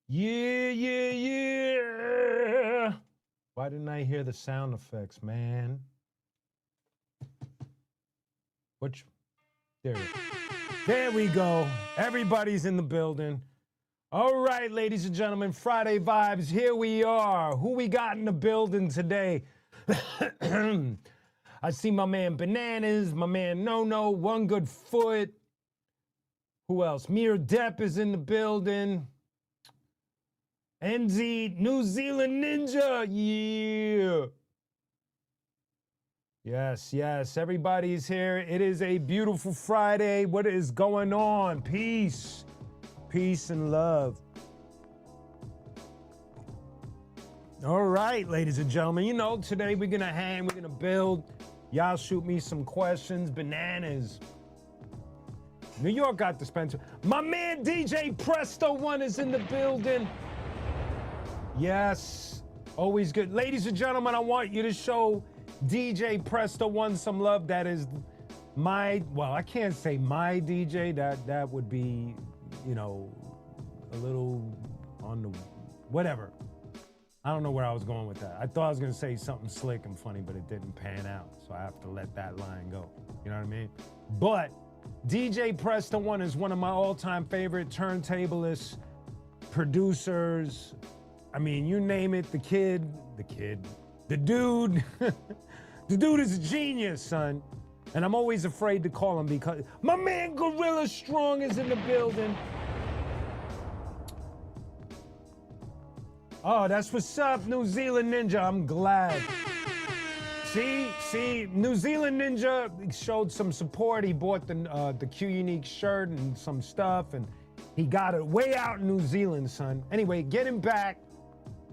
Yeah, yeah, yeah. Why didn't I hear the sound effects, man? Which there, there we go. Everybody's in the building. All right, ladies and gentlemen, Friday vibes. Here we are. Who we got in the building today? I see my man Bananas, my man No No, One Good Foot. Who else? Mir Depp is in the building. NZ, New Zealand Ninja. Yeah. Yes, yes, everybody's here. It is a beautiful Friday. What is going on? Peace, peace and love. All right, ladies and gentlemen, you know, today we're gonna hang, we're gonna build. Y'all shoot me some questions. Bananas. New York got dispensary. My man DJ Presto One is in the building. Yes, always good. Ladies and gentlemen, I want you to show DJ Presto One some love. That is my, well, I can't say my DJ. That would be, you know, a little on the, whatever. I don't know where I was going with that. I thought I was gonna say something slick and funny, but it didn't pan out. So I have to let that line go. You know what I mean? But DJ Presto One is one of my all-time favorite turntablists, producers. I mean, you name it, the dude, the dude is a genius, son. And I'm always afraid to call him because my man Gorilla Strong is in the building. Oh, that's what's up, New Zealand Ninja. I'm glad. See, New Zealand Ninja showed some support. He bought the Q Unique shirt and some stuff, and he got it way out in New Zealand, son. Anyway, getting back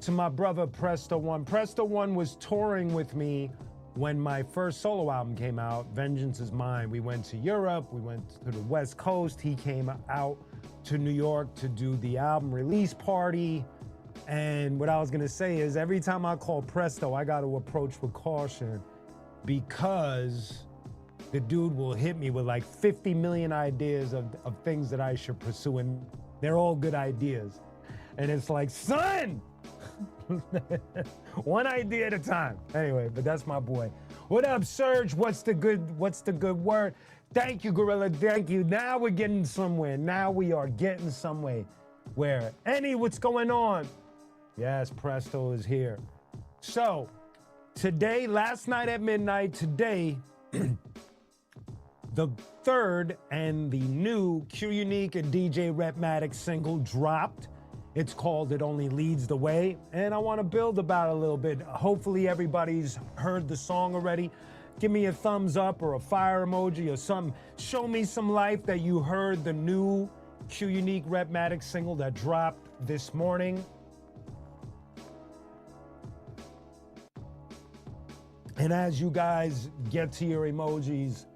to my brother Presto One. Presto One was touring with me when my first solo album came out, Vengeance Is Mine. We went to Europe, we went to the West Coast. He came out to New York to do the album release party. And what I was gonna say is every time I call Presto, I gotta approach with caution because the dude will hit me with like 50 million ideas of things that I should pursue, and they're all good ideas. And it's like, son, one idea at a time. Anyway, but that's my boy. What up, Serge? What's the good word? Thank you, Gorilla. Thank you. Now we're getting somewhere. Now we are getting somewhere. Where? Annie, what's going on? Yes, Presto is here. So, today, last night at midnight, today, the third and the new Q Unique and DJ Rhepmatic single dropped. It's called It Only Leads the Way, and I want to build about it a little bit. Hopefully everybody's heard the song already. Give me a thumbs up or a fire emoji or something. Show me some life that you heard the new Q Unique Rhepmatic single that dropped this morning. And as you guys get to your emojis,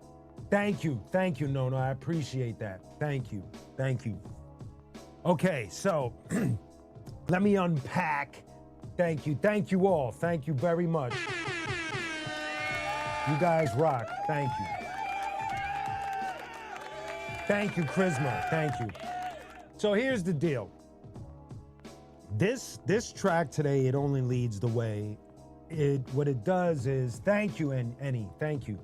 thank you, Nono, I appreciate that. Thank you. Okay, so let me unpack. Thank you all. Thank you very much. You guys rock. Thank you. Thank you, Charisma. Thank you. So here's the deal. This track today, It Only Leads the Way. What it does is, thank you, Annie. Thank you.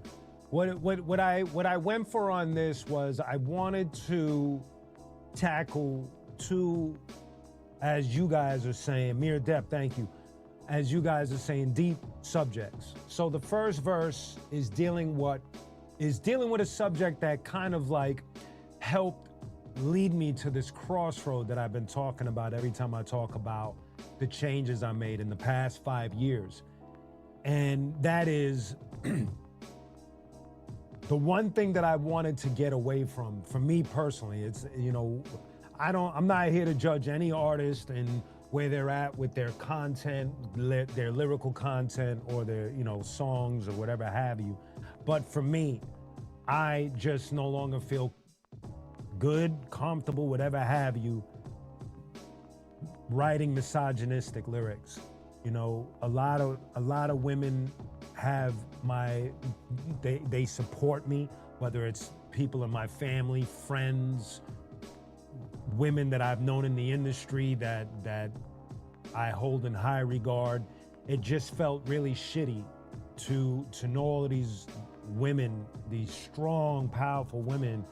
What I went for on this was I wanted to tackle two, as you guys are saying, Mir Depp, thank you, as you guys are saying, deep subjects. So the first verse is dealing with a subject that kind of like helped lead me to this crossroad that I've been talking about every time I talk about the changes I made in the past 5 years. And that is the one thing that I wanted to get away from, for me personally. It's, you know, I'm not here to judge any artist and where they're at with their content, their lyrical content, or their, you know, songs or whatever have you. But for me, I just no longer feel good, comfortable, whatever have you, writing misogynistic lyrics. You know, a lot of women have they support me, whether it's people in my family, friends, women that I've known in the industry that I hold in high regard. It just felt really shitty to know all of these women, these strong, powerful women,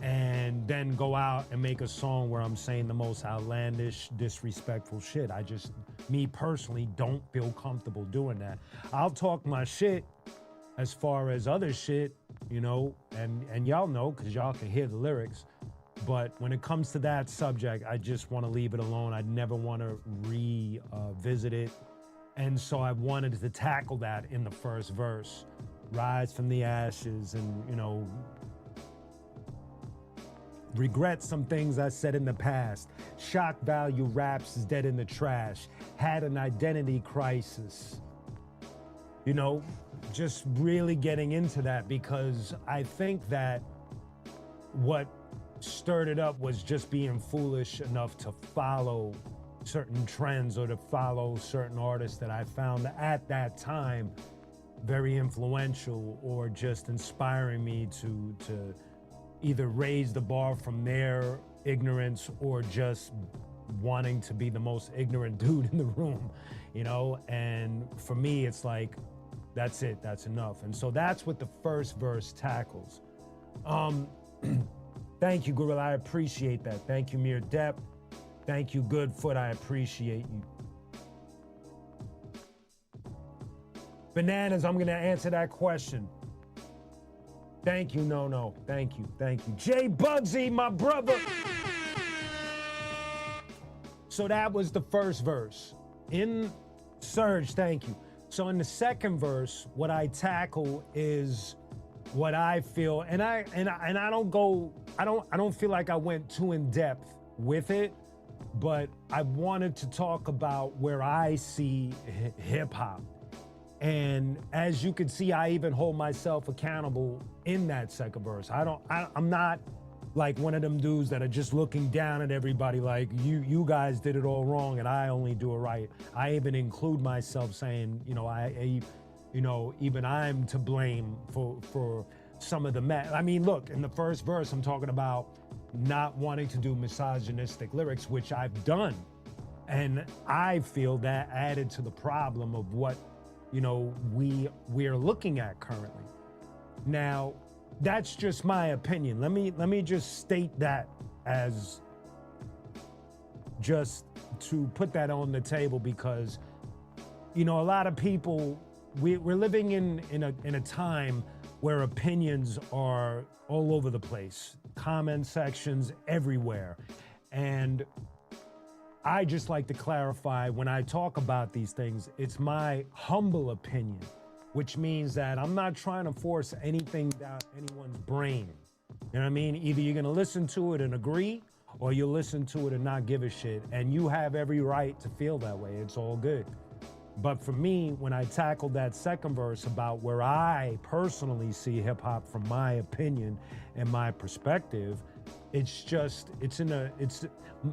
and then go out and make a song where I'm saying the most outlandish, disrespectful shit. I just, me personally, don't feel comfortable doing that. I'll talk my shit as far as other shit, you know, and y'all know, because y'all can hear the lyrics. But when it comes to that subject, I just want to leave it alone. I never want to revisit it. And so I wanted to tackle that in the first verse. Rise from the ashes and, you know, regret some things I said in the past. Shock value raps is dead in the trash. Had an identity crisis. You know, just really getting into that, because I think that what stirred it up was just being foolish enough to follow certain trends or to follow certain artists that I found at that time very influential or just inspiring me to either raise the bar from their ignorance or just wanting to be the most ignorant dude in the room, you know? And for me, it's like, that's it, that's enough. And so that's what the first verse tackles. Thank you, Gorilla, I appreciate that. Thank you, Mir Depp. Thank you, Goodfoot, I appreciate you. Bananas, I'm gonna answer that question. Thank you, no, thank you. Jay Bugsy, my brother. So that was the first verse. In Surge, thank you. So in the second verse, what I tackle is what I feel, and I don't feel like I went too in depth with it, but I wanted to talk about where I see hip hop. And as you can see, I even hold myself accountable in that second verse. I'm not like one of them dudes that are just looking down at everybody like you guys did it all wrong and I only do it right. I even include myself saying, you know, even I'm to blame for some of the I mean, look, in the first verse, I'm talking about not wanting to do misogynistic lyrics, which I've done. And I feel that added to the problem of what, you know, we're looking at currently. Now, that's just my opinion. Let me just state that as just to put that on the table, because, you know, a lot of people, we're living in a time where opinions are all over the place, comment sections everywhere. And I just like to clarify, when I talk about these things, it's my humble opinion, which means that I'm not trying to force anything down anyone's brain. You know what I mean? Either you're gonna listen to it and agree, or you listen to it and not give a shit. And you have every right to feel that way. It's all good. But for me, when I tackled that second verse about where I personally see hip hop from my opinion and my perspective, it's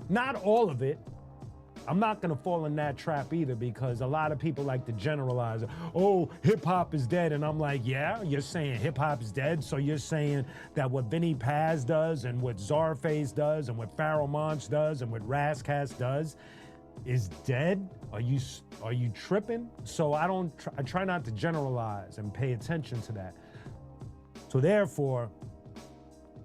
not all of it. I'm not gonna fall in that trap either, because a lot of people like to generalize, oh, hip hop is dead. And I'm like, yeah, you're saying hip hop is dead? So you're saying that what Vinny Paz does and what Czarface does and what Pharoah Monch does and what Razzcast does is dead? Are you tripping? So I try not to generalize and pay attention to that. So therefore,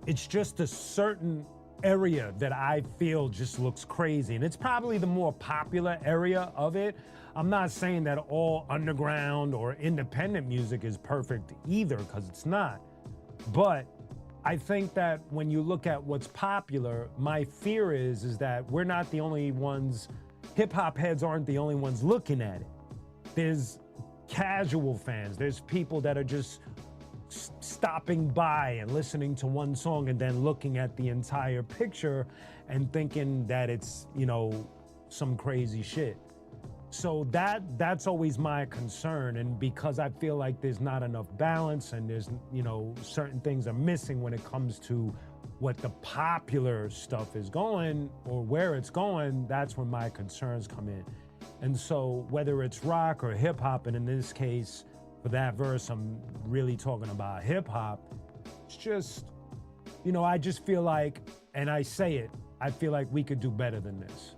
it's just a certain area that I feel just looks crazy. And it's probably the more popular area of it. I'm not saying that all underground or independent music is perfect either, because it's not. But I think that when you look at what's popular, my fear is that we're not the only ones, hip hop heads aren't the only ones looking at it. There's casual fans. There's people that are just stopping by and listening to one song and then looking at the entire picture and thinking that it's, you know, some crazy shit. So that's always my concern. And because I feel like there's not enough balance and there's, you know, certain things are missing when it comes to what the popular stuff is going or where it's going, that's when my concerns come in. And so whether it's rock or hip hop, and in this case, for that verse, I'm really talking about hip hop, it's just, you know, I just feel like, and I say it, I feel like we could do better than this.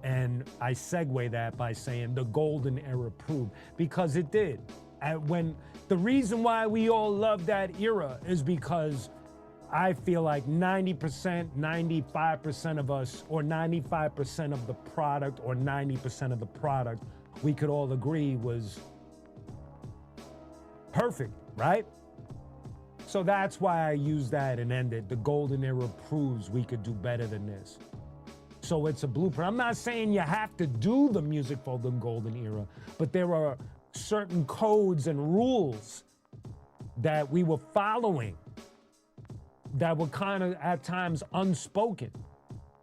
And I segue that by saying the golden era proved, because it did. And when the reason why we all love that era is because I feel like 90%, 95% of us, or 95% of the product, or 90% of the product, we could all agree was perfect, right? So that's why I use that and ended. The golden era proves we could do better than this. So it's a blueprint. I'm not saying you have to do the music for the golden era, but there are certain codes and rules that we were following that were kind of at times unspoken,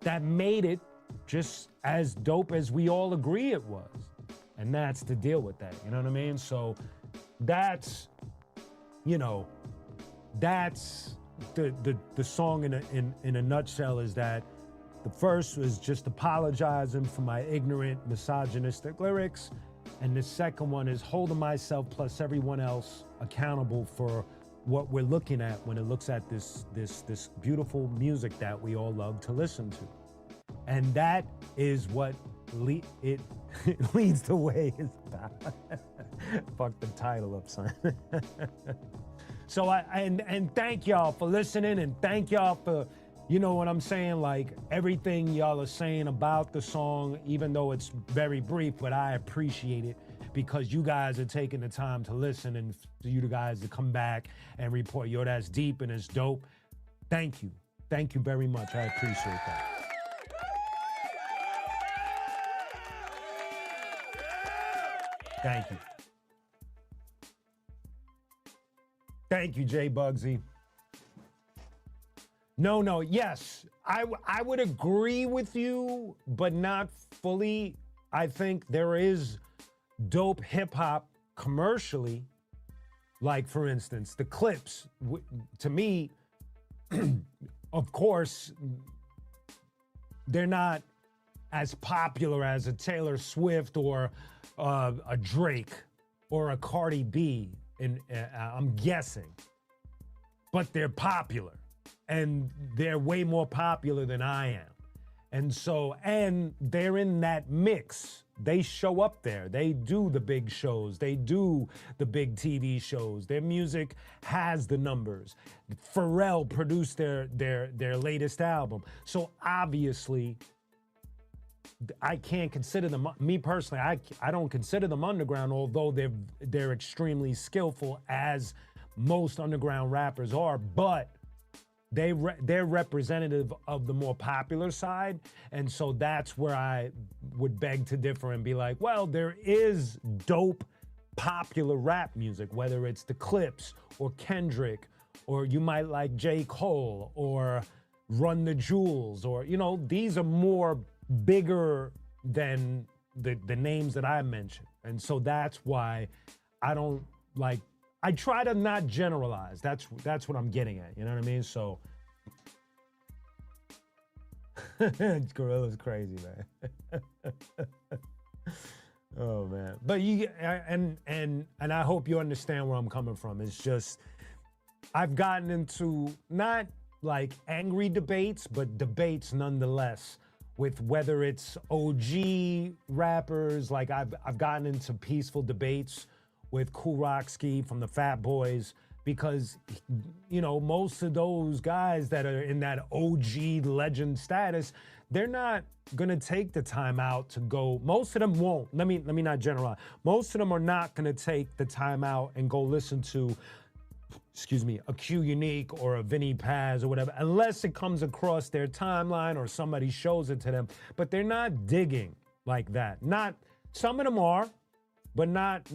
that made it just as dope as we all agree it was. And that's to deal with that, you know what I mean? So that's, you know, that's the song in a nutshell, is that the first was just apologizing for my ignorant, misogynistic lyrics. And the second one is holding myself plus everyone else accountable for what we're looking at when it looks at this beautiful music that we all love to listen to. And that is what it leads the way is about. Fuck the title up, son. So and thank y'all for listening, and thank y'all for, you know what I'm saying, like everything y'all are saying about the song, even though it's very brief, but I appreciate it because you guys are taking the time to listen, and for you guys to come back and report, yo, that's deep and it's dope. Thank you. Thank you very much. I appreciate that. Thank you. Thank you, Jay Bugsy. No, yes, I would agree with you, but not fully. I think there is dope hip hop commercially, like for instance, the Clips, to me, of course, they're not as popular as a Taylor Swift or a Drake or a Cardi B, and I'm guessing, but they're popular. And they're way more popular than I am. And so, and they're in that mix. They show up there. They do the big shows. They do the big TV shows. Their music has the numbers. Pharrell produced their latest album. So obviously, I can't consider them, me personally, I don't consider them underground, although they're extremely skillful, as most underground rappers are, but they're representative of the more popular side. And so that's where I would beg to differ and be like, well, there is dope popular rap music, whether it's the Clips or Kendrick, or you might like J. Cole or Run the Jewels, or, you know, these are more bigger than the names that I mentioned. And so that's why I don't like, I try to not generalize. That's what I'm getting at. You know what I mean? So, Gorilla's crazy, man. Oh man, but and I hope you understand where I'm coming from. It's just I've gotten into not like angry debates, but debates nonetheless, with whether it's OG rappers. Like I've gotten into peaceful debates with Kool Rock-Ski from the Fat Boys, because, you know, most of those guys that are in that OG legend status, they're not gonna take the time out to go. Most of them won't. Let me not generalize. Most of them are not gonna take the time out and go listen to, excuse me, a Q Unique or a Vinnie Paz or whatever, unless it comes across their timeline or somebody shows it to them. But they're not digging like that. Not, some of them are, but not,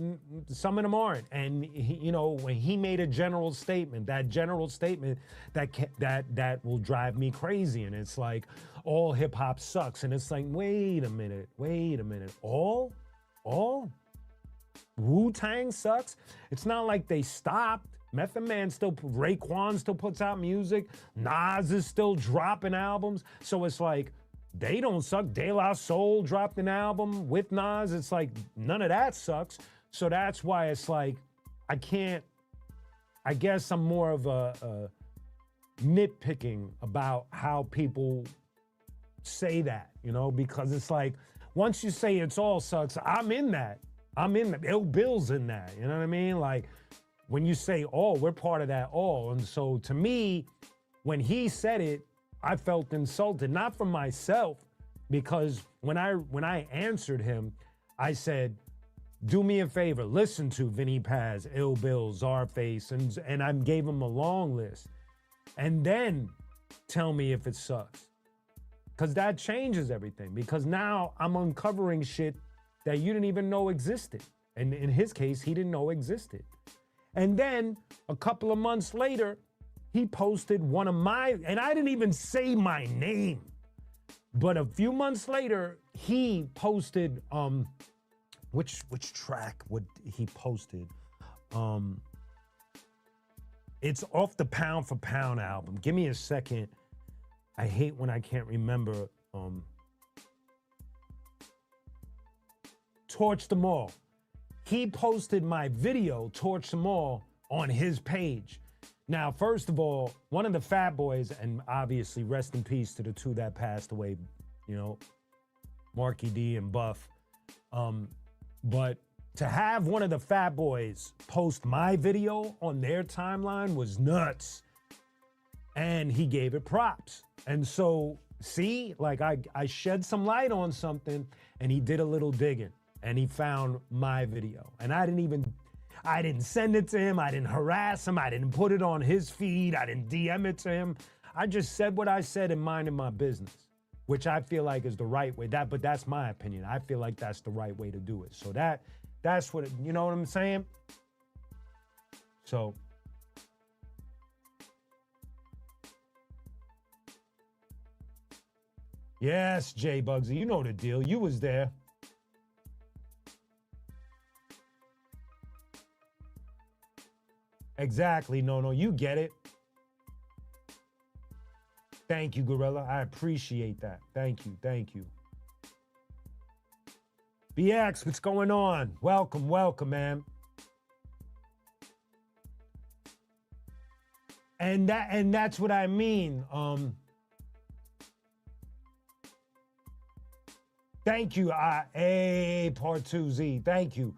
some of them aren't. And he, you know, when he made a general statement, that general statement that will drive me crazy. And it's like, all hip hop sucks. And it's like, wait a minute. All? Wu-Tang sucks? It's not like they stopped. Method Man still, Raekwon still puts out music. Nas is still dropping albums. So it's like, they don't suck. De La Soul dropped an album with Nas. It's like, none of that sucks. So that's why it's like, I guess I'm more of a nitpicking about how people say that, you know, because it's like once you say it's all sucks, I'm in that. Ill Bill's in that. You know what I mean? Like when you say all, we're part of that all. And so to me, when he said it, I felt insulted, not from myself, because when I answered him, I said, do me a favor, listen to Vinny Paz, Ill Bill, Czarface, and I gave him a long list. And then tell me if it sucks. Because that changes everything. Because now I'm uncovering shit that you didn't even know existed. And in his case, he didn't know existed. And then a couple of months later, he posted one of my, and I didn't even say my name. But a few months later, he posted, which track would he posted? It's off the Pound for Pound album. Give me a second. I hate when I can't remember. Torch Them All. He posted my video, Torch Them All, on his page. Now, first of all, one of the Fat Boys, and obviously rest in peace to the two that passed away, you know, Marky D and Buff. But to have one of the Fat Boys post my video on their timeline was nuts. And he gave it props. And so, see, like I shed some light on something and he did a little digging and he found my video. And I didn't send it to him. I didn't harass him. I didn't put it on his feed. I didn't DM it to him. I just said what I said and minded my business, which I feel like is the right way. But that's my opinion. I feel like that's the right way to do it. So that's what, you know what I'm saying? So. Yes, Jay Bugsy, you know the deal. You was there. Exactly, no, you get it. Thank you, Gorilla. I appreciate that. Thank you. BX, what's going on? Welcome, man. And that's what I mean. Thank you, A Part 2Z. Thank you.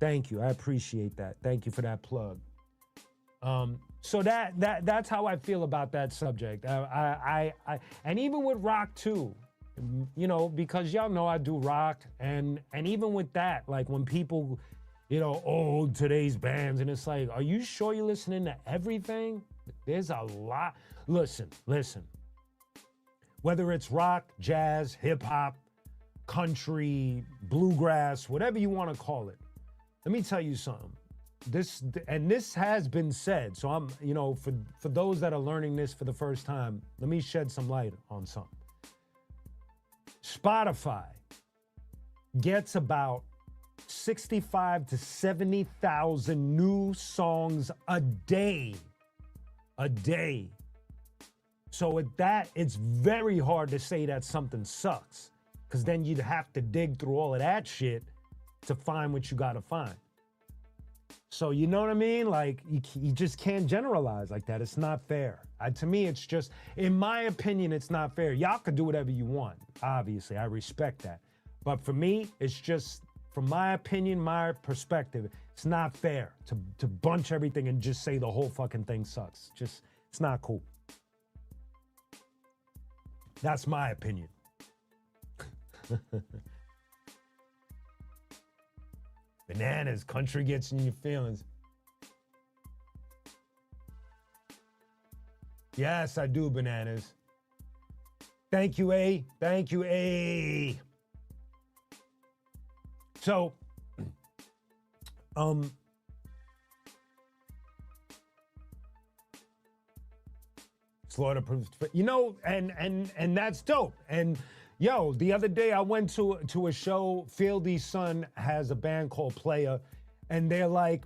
I appreciate that. Thank you for that plug. So that's how I feel about that subject. I and even with rock too, you know, because y'all know I do rock, and even with that, like when people, you know, oh, today's bands, and it's like, are you sure you're listening to everything? There's a lot. Listen. Whether it's rock, jazz, hip hop, country, bluegrass, whatever you want to call it. Let me tell you something. This has been said. So I'm, you know, for those that are learning this for the first time, let me shed some light on something. Spotify gets about 65 to 70,000 new songs a day. So with that, it's very hard to say that something sucks, because then you'd have to dig through all of that shit to find what you gotta find. So you know what I mean? Like, you just can't generalize like that. It's not fair. To me, it's just, in my opinion, it's not fair. Y'all could do whatever you want. Obviously, I respect that. But for me, it's just, from my opinion, my perspective, it's not fair to bunch everything and just say the whole fucking thing sucks. Just, it's not cool. That's my opinion. Bananas, country gets in your feelings. Yes, I do, Bananas. Thank you, A. So, Slaughter, you know, and that's dope. And yo, the other day I went to a show. Fieldy's son has a band called Playa, and they're like,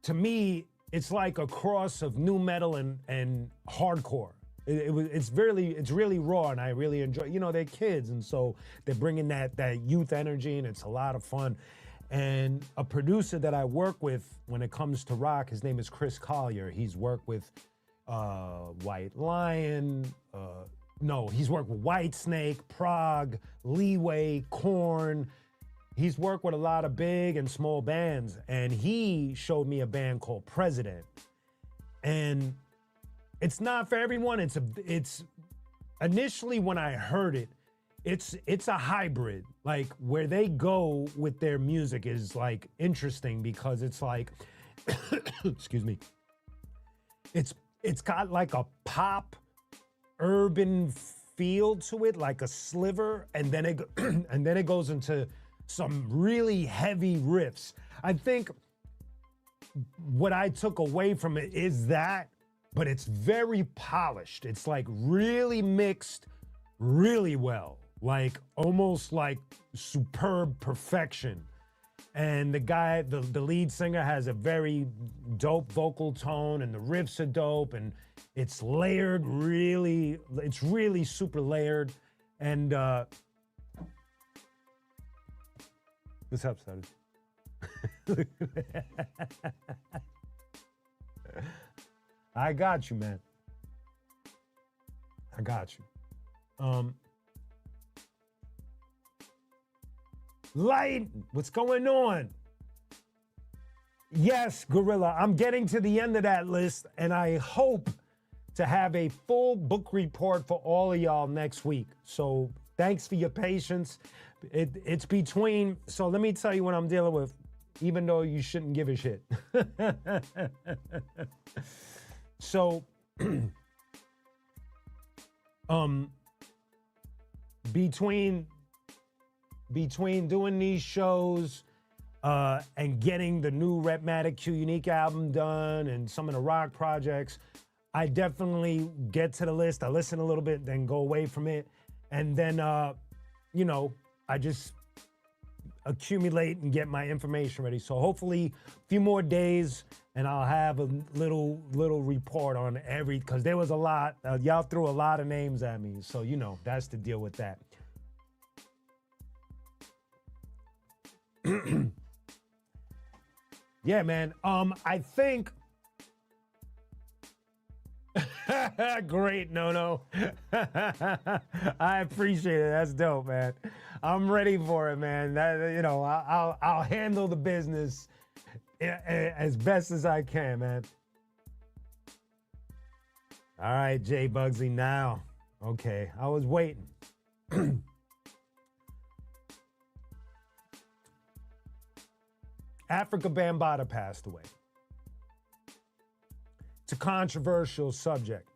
to me, it's like a cross of nu metal and hardcore. It's really raw, and I really enjoy. You know, they're kids, and so they're bringing that youth energy, and it's a lot of fun. And a producer that I work with when it comes to rock, his name is Chris Collier. He's worked with White Lion, No, he's worked with Whitesnake, Prague, Leeway, Korn. He's worked with a lot of big and small bands, and he showed me a band called President. And it's not for everyone. It's initially when I heard it, it's a hybrid. Like where they go with their music is like interesting because it's like, excuse me, it's got like a pop urban feel to it, like a sliver, and then and then it goes into some really heavy riffs. I think what I took away from it is that, but it's very polished. It's like really mixed really well, like almost like superb perfection. And the guy, the lead singer, has a very dope vocal tone, and the riffs are dope, and it's layered really, it's really super layered. And what's up, son? I got you, man. I got you. Light, what's going on? Yes, Gorilla, I'm getting to the end of that list, and I hope to have a full book report for all of y'all next week. So thanks for your patience. It's between, so let me tell you what I'm dealing with, even though you shouldn't give a shit. So, between doing these shows and getting the new Rhepmatic Q Unique album done and some of the rock projects, I definitely get to the list. I listen a little bit, then go away from it. And then, you know, I just accumulate and get my information ready. So hopefully a few more days and I'll have a little report on every, because there was a lot. Y'all threw a lot of names at me. So, you know, that's the deal with that. Yeah, man. I think. Great, no. I appreciate it. That's dope, man. I'm ready for it, man. That, you know, I'll handle the business as best as I can, man. All right, Jay Bugsy. Now, okay, I was waiting. Africa Bambaataa passed away. It's a controversial subject.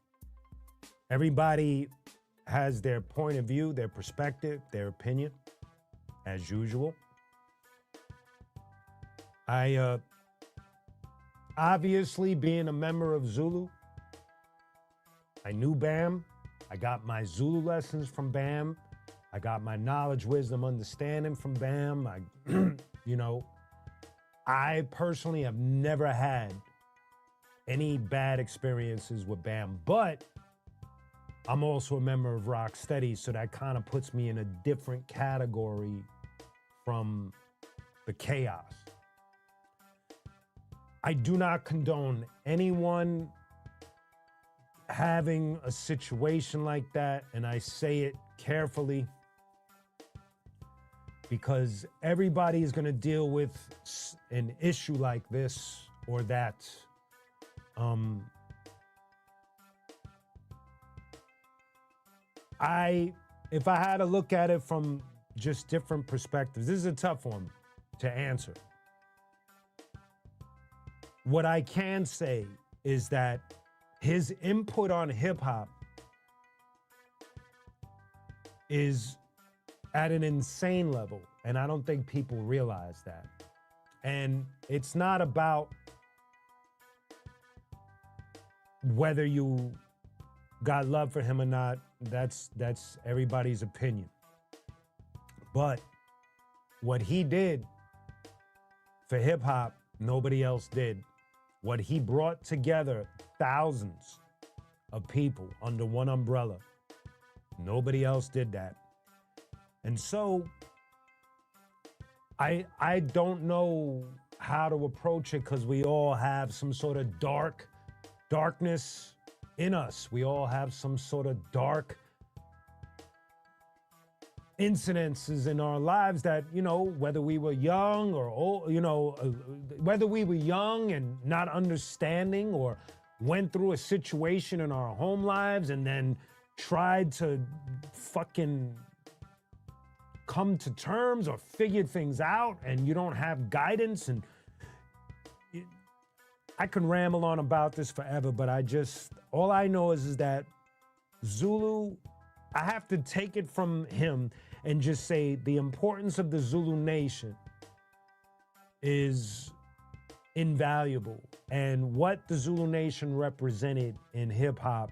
Everybody has their point of view, their perspective, their opinion, as usual. I, obviously, being a member of Zulu, I knew Bam. I got my Zulu lessons from Bam. I got my knowledge, wisdom, understanding from Bam. You know, I personally have never had any bad experiences with Bam, but I'm also a member of Rocksteady, so that kind of puts me in a different category from the chaos. I do not condone anyone having a situation like that, and I say it carefully because everybody is going to deal with an issue like this or that. If I had to look at it from just different perspectives, this is a tough one to answer. What I can say is that his input on hip hop is at an insane level, and I don't think people realize that. And it's not about whether you got love for him or not. That's everybody's opinion. But what he did for hip hop, nobody else did. What he brought together thousands of people under one umbrella, nobody else did that. And so I don't know how to approach it because we all have some sort of darkness in us. We all have some sort of dark incidences in our lives that, whether we were young or old, whether we were young and not understanding or went through a situation in our home lives and then tried to fucking come to terms or figure things out and you don't have guidance. And I can ramble on about this forever, but all I know is that Zulu, I have to take it from him and just say the importance of the Zulu nation is invaluable. And what the Zulu nation represented in hip hop,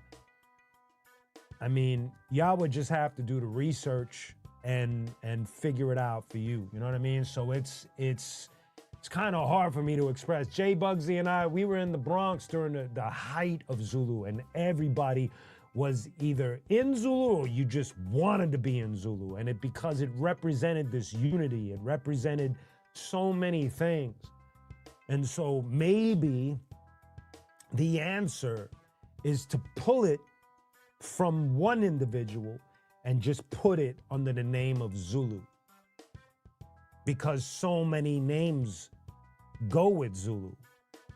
I mean, y'all would just have to do the research and figure it out for you. You know what I mean? So it's kind of hard for me to express. Jay Bugsy and I, we were in the Bronx during the height of Zulu, and everybody was either in Zulu or you just wanted to be in Zulu. And because it represented this unity, it represented so many things. And so maybe the answer is to pull it from one individual and just put it under the name of Zulu. Because so many names go with Zulu.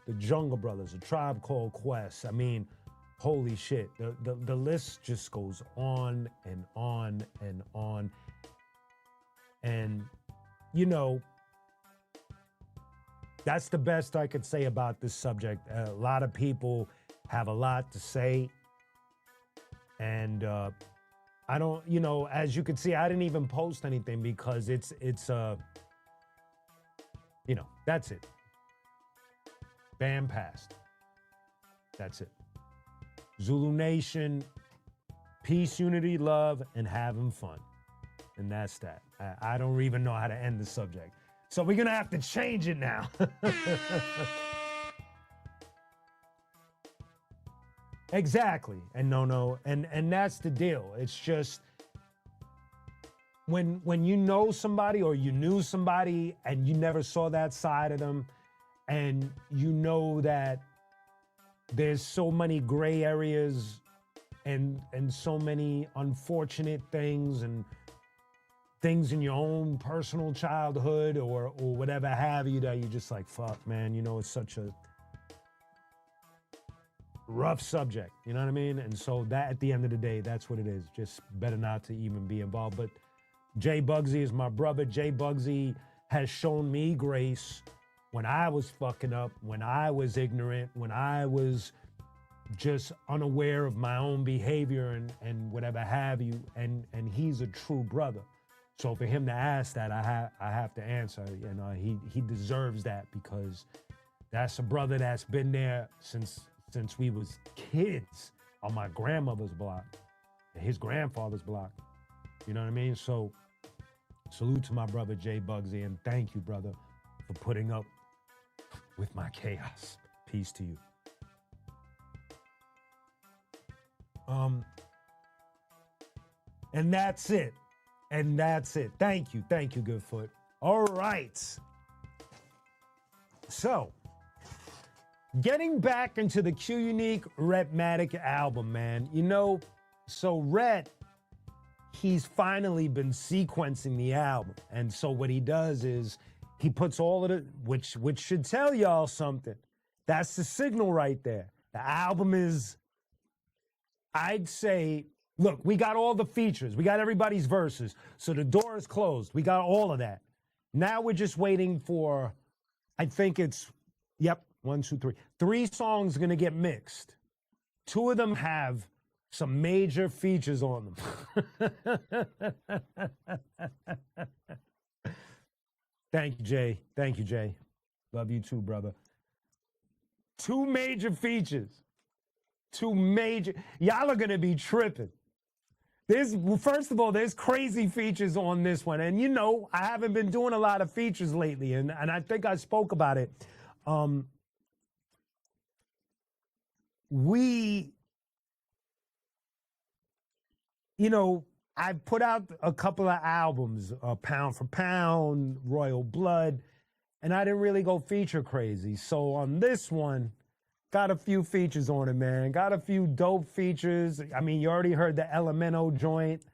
The Jungle Brothers, the Tribe Called Quest. I mean, holy shit. The list just goes on and on and on. And, that's the best I could say about this subject. A lot of people have a lot to say. And I don't, as you can see, I didn't even post anything because it's that's it. Bam, passed. That's it. Zulu Nation, peace, unity, love, and having fun. And that's that. I don't even know how to end the subject. So we're going to have to change it now. Exactly. And no. And that's the deal. It's just when you know somebody or you knew somebody and you never saw that side of them, and you know that there's so many gray areas and so many unfortunate things and things in your own personal childhood or whatever have you, that you're just like, fuck, man, it's such a rough subject, you know what I mean? And so that, at the end of the day, that's what it is. Just better not to even be involved. But Jay Bugsy is my brother. Jay Bugsy has shown me grace when I was fucking up, when I was ignorant, when I was just unaware of my own behavior and whatever have you. And he's a true brother. So for him to ask that, I have to answer. He deserves that, because that's a brother that's been there since we was kids on my grandmother's block, his grandfather's block. You know what I mean? So salute to my brother Jay Bugsy, and thank you, brother, for putting up with my chaos. Peace to you. And that's it. Thank you, Goodfoot. All right. So, getting back into the Q Unique Rhetmatic album, man. So Rhett, he's finally been sequencing the album. And so what he does is he puts all of it, which should tell y'all something. That's the signal right there. The album is, I'd say, look, we got all the features. We got everybody's verses. So the door is closed. We got all of that. Now we're just waiting for, I think it's, 1, 2, 3. 3 songs are going to get mixed. 2 of them have some major features on them. Thank you, Jay. Love you too, brother. 2 major features. 2 major. Y'all are going to be tripping. First of all, there's crazy features on this one. And I haven't been doing a lot of features lately, and I think I spoke about it. I've put out a couple of albums, Pound for Pound, Royal Blood, and I didn't really go feature crazy. So on this one, got a few features on it, man. Got a few dope features. I mean, you already heard the Elemento joint,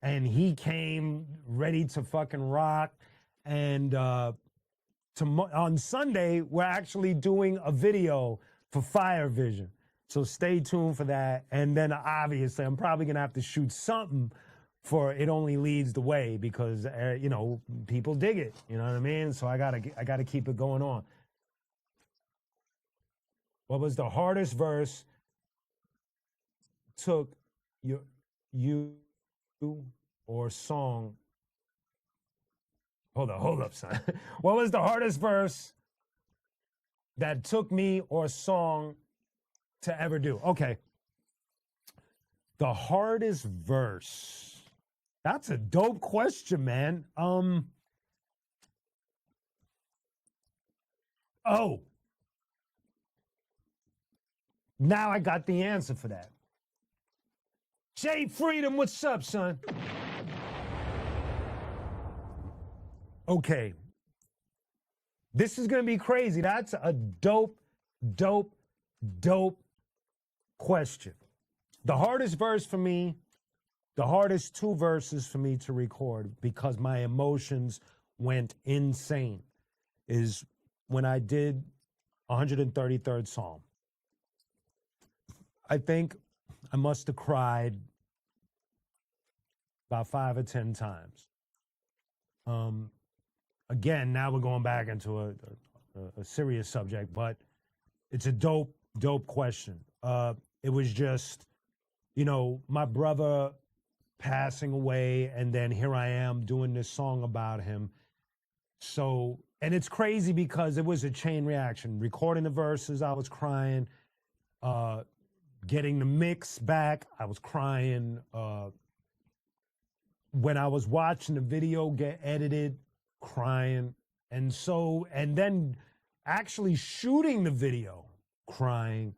and he came ready to fucking rock. And on Sunday, we're actually doing a video for Fire Vision. So stay tuned for that. And then obviously, I'm probably gonna have to shoot something for It Only Leads the Way because you know, people dig it. You know what I mean? So I gotta keep it going on. What was the hardest verse took you or song? Hold up, son. What was the hardest verse that took me or song to ever do? Okay. The hardest verse. That's a dope question, man. Oh. Now I got the answer for that. Jay Freedom, what's up, son? Okay. This is going to be crazy. That's a dope question. The hardest verse for me, the hardest two verses for me to record because my emotions went insane is when I did 133rd Psalm. I think I must have cried about 5 or 10 times. Again, now we're going back into a serious subject, but it's a dope question. It was just, you know, my brother passing away, and then here I am doing this song about him. So, and it's crazy because it was a chain reaction. Recording the verses, I was crying. Getting the mix back, I was crying. When I was watching the video get edited, crying. And then actually shooting the video, crying,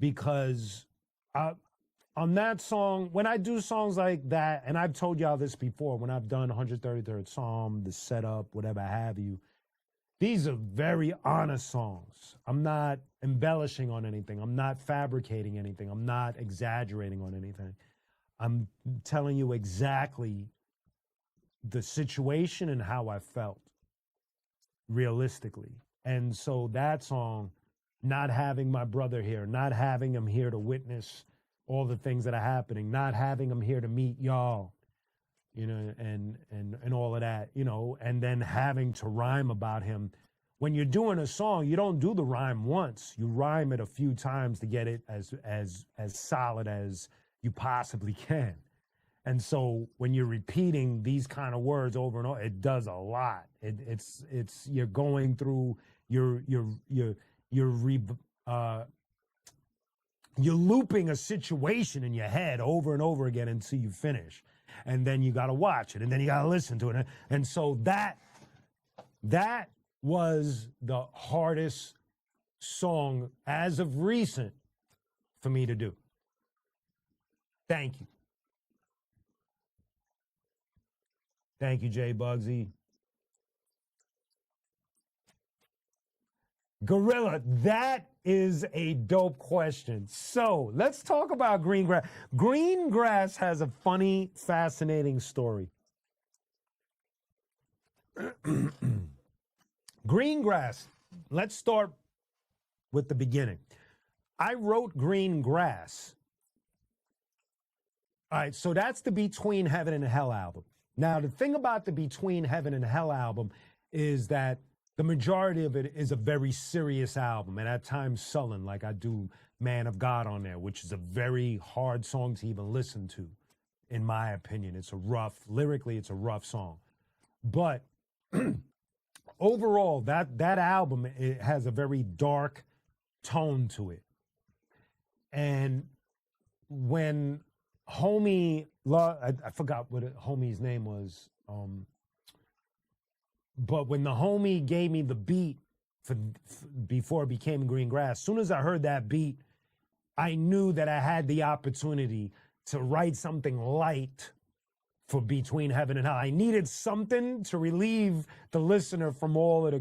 because on that song, when I do songs like that, and I've told y'all this before, when I've done 133rd Psalm, the setup, whatever have you, these are very honest songs. I'm not embellishing on anything. I'm not fabricating anything. I'm not exaggerating on anything. I'm telling you exactly the situation and how I felt realistically. And so that song, not having my brother here, not having him here to witness all the things that are happening, not having him here to meet y'all, you know, and all of that, you know, and then having to rhyme about him. When you're doing a song, you don't do the rhyme once. You rhyme it a few times to get it as solid as you possibly can. And so when you're repeating these kind of words over and over, it does a lot. It's you're going through you're looping a situation in your head over and over again until you finish. And then you got to watch it, and then you got to listen to it. And so that was the hardest song as of recent for me to do. Thank you. Thank you, Jay Bugsy. Gorilla, that is a dope question. So let's talk about Greengrass. Greengrass has a funny, fascinating story. Greengrass, let's start with the beginning. I wrote Greengrass. All right, so that's the Between Heaven and Hell album. Now, the thing about the Between Heaven and Hell album is that the majority of it is a very serious album, and at times sullen, like I do Man of God on there, which is a very hard song to even listen to, in my opinion. It's lyrically, it's a rough song. But overall, that album, it has a very dark tone to it. And when homie, I forgot what homie's name was, but when the homie gave me the beat before it became Greengrass, as soon as I heard that beat, I knew that I had the opportunity to write something light for Between Heaven and Hell. I needed something to relieve the listener from all of the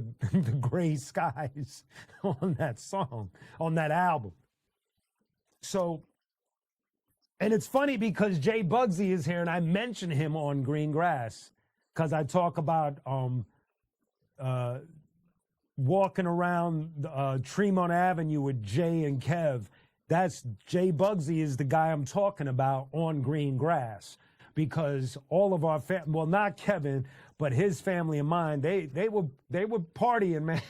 gray skies on that song, on that album. So And it's funny because Jay Bugsy is here, and I mention him on Green Grass because I talk about uh, walking around Tremont Avenue with Jay and Kev. That's Jay Bugsy is the guy I'm talking about on Green Grass because all of our well, not Kevin, but his family and mine, they were partying, man.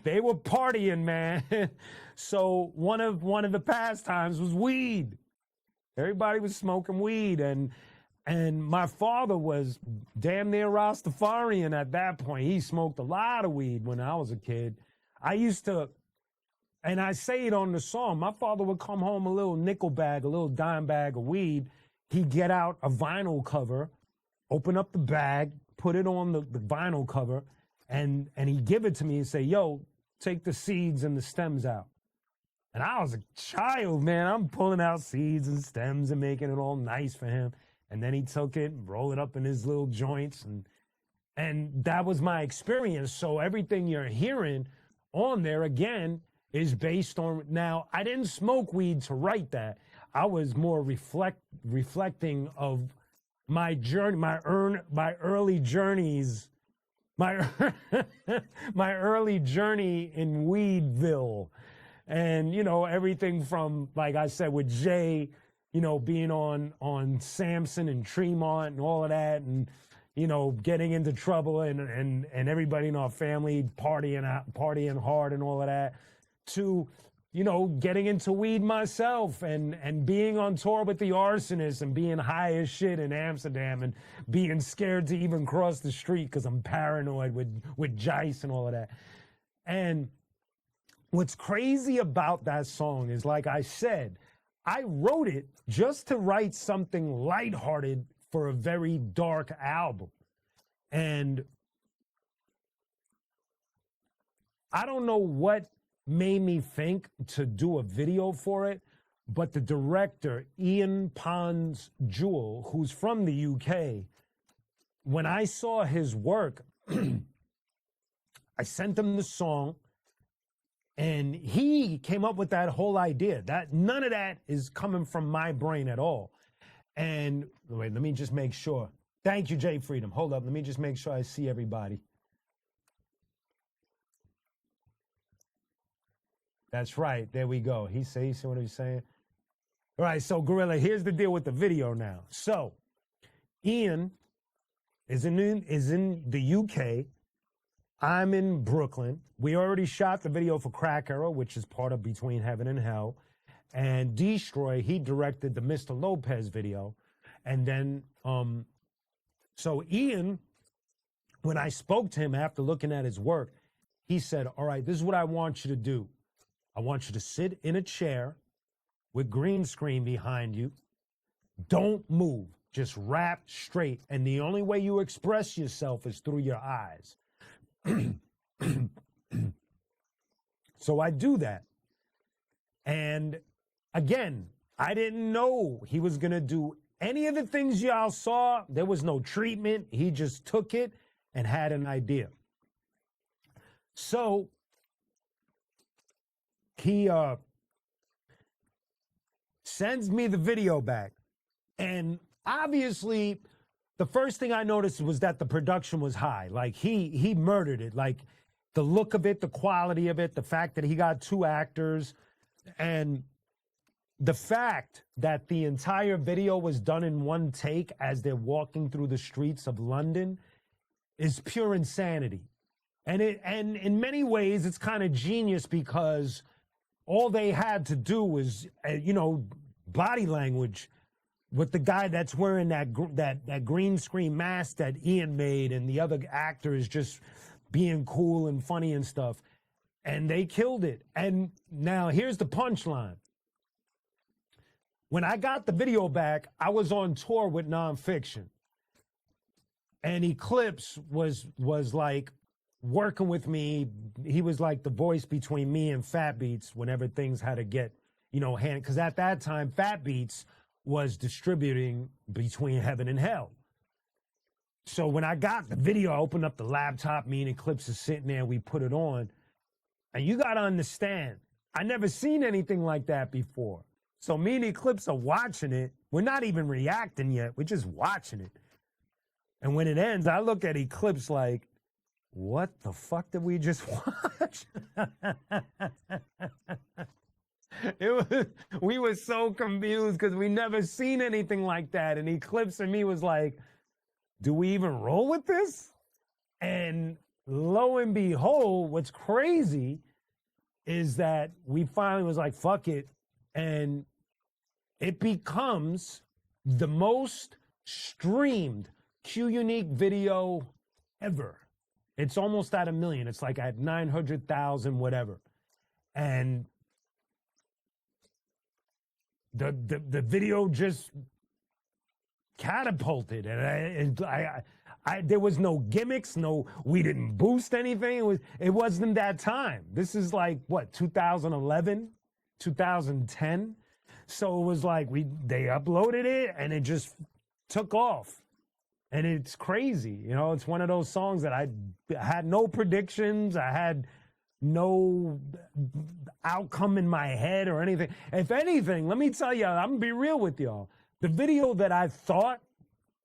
They were partying, man. So one of the pastimes was weed. Everybody was smoking weed, and my father was damn near Rastafarian at that point. He smoked a lot of weed when I was a kid. I used to, and I say it on the song, my father would come home a little nickel bag, a little dime bag of weed. He'd get out a vinyl cover, open up the bag, put it on the vinyl cover, and he'd give it to me and say, yo, take the seeds and the stems out. And I was a child, man. I'm pulling out seeds and stems and making it all nice for him. And then he took it and rolled it up in his little joints. And that was my experience. So everything you're hearing on there, again, is based on, now, I didn't smoke weed to write that. I was more reflecting of my journey, my early journeys, my early journey in Weedville. And, you know, everything from, like I said, with Jay, you know, being on Samson and Tremont and all of that, and, you know, getting into trouble and everybody in our family partying hard and all of that, to, you know, getting into weed myself and being on tour with the Arsonists and being high as shit in Amsterdam and being scared to even cross the street because I'm paranoid with Jice and all of that. And what's crazy about that song is, like I said, I wrote it just to write something lighthearted for a very dark album. And I don't know what made me think to do a video for it, but the director, Ian Pons Jewell, who's from the UK, when I saw his work, I sent him the song, and he came up with that whole idea. That none of that is coming from my brain at all. And wait, let me just make sure. Thank you, Jay Freedom. Hold up, let me just make sure I see everybody. That's right. There we go. He see what he's saying? All right, so Gorilla, here's the deal with the video now. So Ian is in the UK. I'm in Brooklyn. We already shot the video for Crack Arrow, which is part of Between Heaven and Hell. And Destroy, he directed the Mr. Lopez video. And then, so Ian, when I spoke to him after looking at his work, he said, all right, this is what I want you to do. I want you to sit in a chair with green screen behind you. Don't move. Just rap straight. And the only way you express yourself is through your eyes. So I do that. And again, I didn't know he was going to do any of the things y'all saw. There was no treatment. He just took it and had an idea. So he sends me the video back. And obviously, the first thing I noticed was that the production was high. Like, he murdered it. Like, the look of it, the quality of it, the fact that he got 2 actors, and the fact that the entire video was done in one take as they're walking through the streets of London is pure insanity. And in many ways, it's kind of genius because all they had to do was, body language with the guy that's wearing that green screen mask that Ian made, and the other actor is just being cool and funny and stuff. And they killed it. And now here's the punchline. When I got the video back, I was on tour with Nonfiction. And Eclipse was like working with me. He was like the voice between me and Fat Beats whenever things had to get, hand. Because at that time, Fat Beats was distributing Between Heaven and Hell. So when I got the video, I opened up the laptop, me and Eclipse is sitting there, we put it on. And you got to understand, I never seen anything like that before. So me and Eclipse are watching it. We're not even reacting yet. We're just watching it. And when it ends, I look at Eclipse like, what the fuck did we just watch? We were so confused because we never seen anything like that. And Eclipse and me was like, do we even roll with this? And lo and behold, what's crazy is that we finally was like, fuck it. And it becomes the most streamed Q Unique video ever. It's almost at 1 million. It's like at 900,000, whatever. And the video just catapulted, and I there was no gimmicks, we didn't boost anything. It wasn't that time. This is like what, 2011, 2010. So it was like they uploaded it and it just took off, and it's crazy. You know, it's one of those songs that I had no predictions. I had no outcome in my head or anything. If anything, let me tell you, I'm gonna be real with y'all. The video that I thought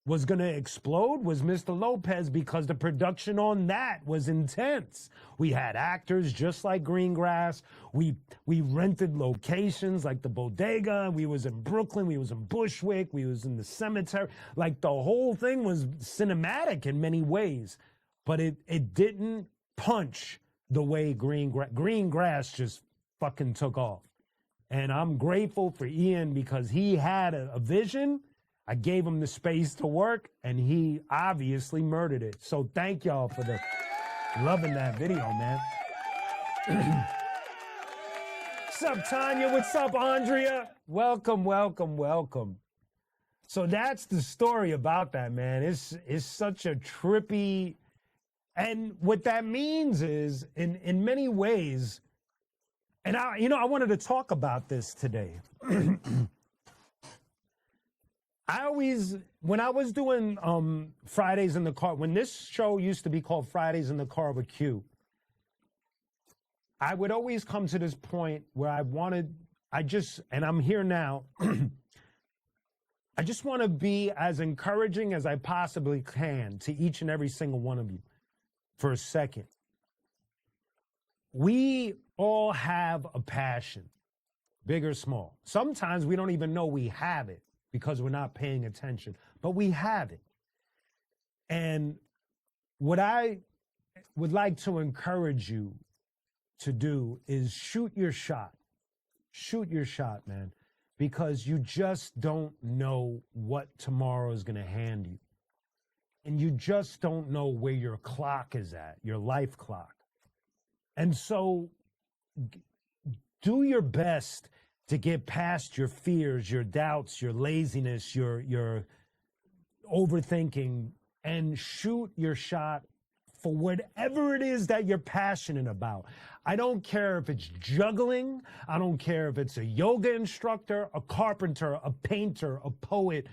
was gonna explode was Mr. Lopez, because the production on that was intense. We had actors just like Greengrass. We rented locations like the Bodega. We was in Brooklyn. We was in Bushwick. We was in the cemetery. Like the whole thing was cinematic in many ways, but it didn't punch the way Greengrass just fucking took off. And I'm grateful for Ian because he had a vision. I gave him the space to work, and he obviously murdered it. So thank y'all for loving that video, man. What's up, Tanya? What's up, Andrea? Welcome, welcome, welcome. So that's the story about that, man. It's such a trippy, and what that means is, in many ways, and I wanted to talk about this today. When I was doing Fridays in the Car, when this show used to be called Fridays in the Car with Q, I would always come to this point where and I'm here now, I just want to be as encouraging as I possibly can to each and every single one of you for a second. We all have a passion, big or small. Sometimes we don't even know we have it because we're not paying attention, but we have it. And what I would like to encourage you to do is shoot your shot. Shoot your shot, man, because you just don't know what tomorrow is going to hand you. And you just don't know where your clock is at, your life clock. And so do your best to get past your fears, your doubts, your laziness, your overthinking, and shoot your shot for whatever it is that you're passionate about. I don't care if it's juggling. I don't care if it's a yoga instructor, a carpenter, a painter, a poet,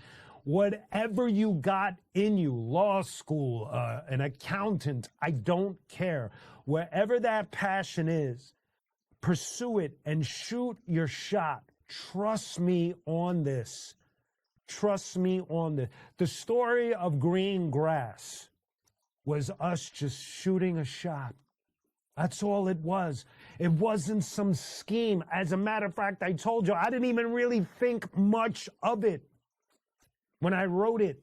whatever you got in you, law school, an accountant, I don't care. Wherever that passion is, pursue it and shoot your shot. Trust me on this. Trust me on this. The story of Greengrass was us just shooting a shot. That's all it was. It wasn't some scheme. As a matter of fact, I told you, I didn't even really think much of it when I wrote it.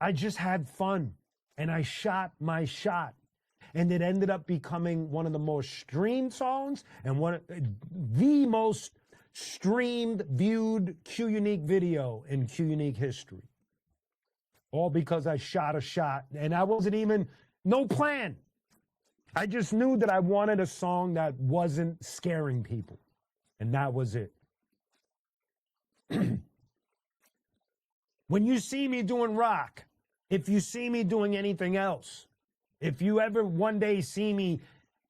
I just had fun, and I shot my shot. And it ended up becoming one of the most streamed songs and the most streamed, viewed Q Unique video in Q Unique history. All because I shot a shot, and I wasn't even, no plan. I just knew that I wanted a song that wasn't scaring people, and that was it. When you see me doing rock, if you see me doing anything else, if you ever one day see me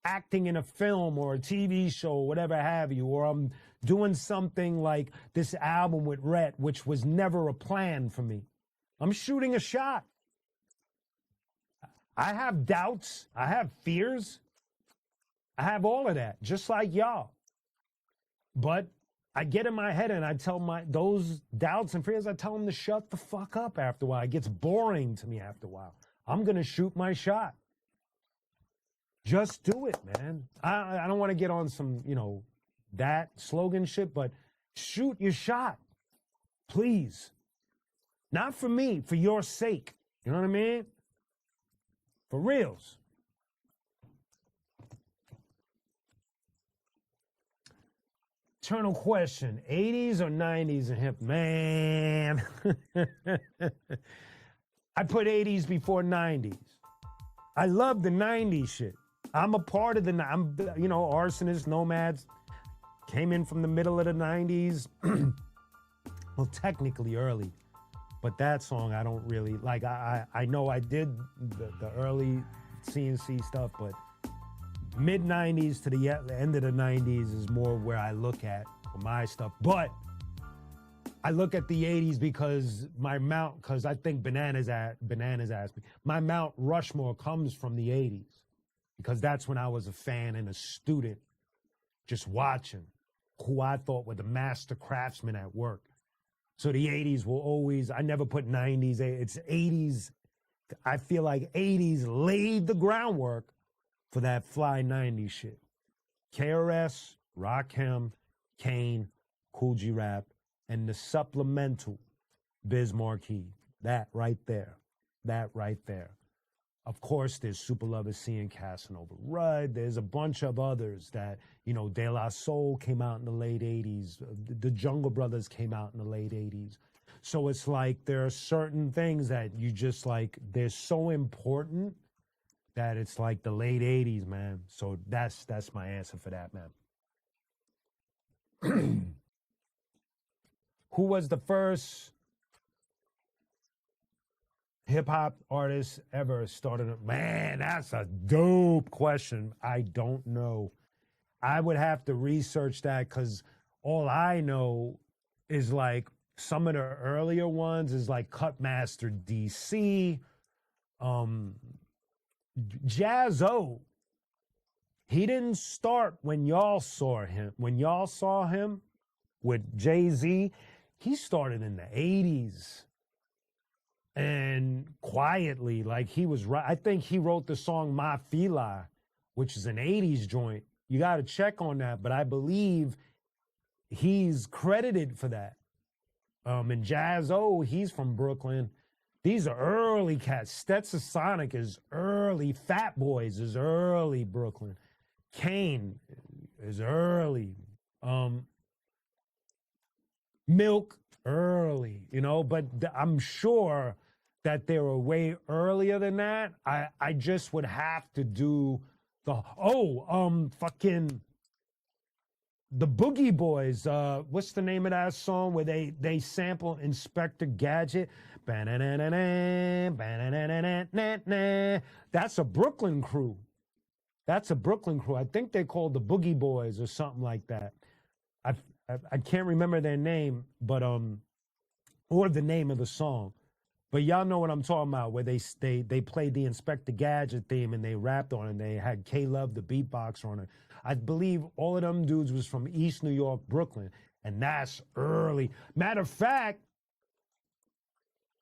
acting in a film or a TV show, or whatever have you, or I'm doing something like this album with Rhett, which was never a plan for me, I'm shooting a shot. I have doubts. I have fears. I have all of that, just like y'all. But I get in my head and I tell those doubts and fears, I tell them to shut the fuck up after a while. It gets boring to me after a while. I'm going to shoot my shot. Just do it, man. I don't want to get on some, that slogan shit, but shoot your shot. Please. Not for me, for your sake. You know what I mean? For reals. Eternal question, 80s or 90s in hip? Man. I put 80s before 90s. I love the 90s shit. I'm a part of Arsonists, Nomads, came in from the middle of the 90s. Well, technically early, but that song I don't really like. I know I did the early CNC stuff, but mid 90s to the end of the 90s is more where I look at for my stuff. But I look at the 80s because I think Bananas asked me. My Mount Rushmore comes from the 80s because that's when I was a fan and a student just watching who I thought were the master craftsmen at work. So the 80s will always, I never put 90s, it's 80s. I feel like 80s laid the groundwork for that fly 90s shit. KRS, Rakim, Kane, Kool G Rap, and the supplemental Biz Markie. That right there. Of course, there's Super Lover C and Casanova Rudd. There's a bunch of others that, De La Soul came out in the late 80s. The Jungle Brothers came out in the late 80s. So it's like there are certain things that you just like, they're so important that it's like the late 80s, man. So that's my answer for that, man. Who was the first hip-hop artist ever started? Man, that's a dope question. I don't know. I would have to research that because all I know is like some of the earlier ones is like Cutmaster DC, Jaz-O. He didn't start when y'all saw him. When y'all saw him with Jay-Z, he started in the 80s. And quietly, like he was right. I think he wrote the song Ma Fila, which is an 80s joint. You got to check on that, but I believe he's credited for that. And Jaz-O, he's from Brooklyn. These are early cats. Stetsasonic is early. Fat Boys is early Brooklyn. Kane is early. Milk, early, but I'm sure that they were way earlier than that. I just would have to do fucking the Boogie Boys. What's the name of that song where they sample Inspector Gadget? That's a Brooklyn crew. I think they called the Boogie Boys or something like that. I can't remember their name, but or the name of the song. But y'all know what I'm talking about, where they played the Inspector Gadget theme and they rapped on it. And they had K-Love, the beatboxer, on it. I believe all of them dudes was from East New York, Brooklyn, and that's early. Matter of fact,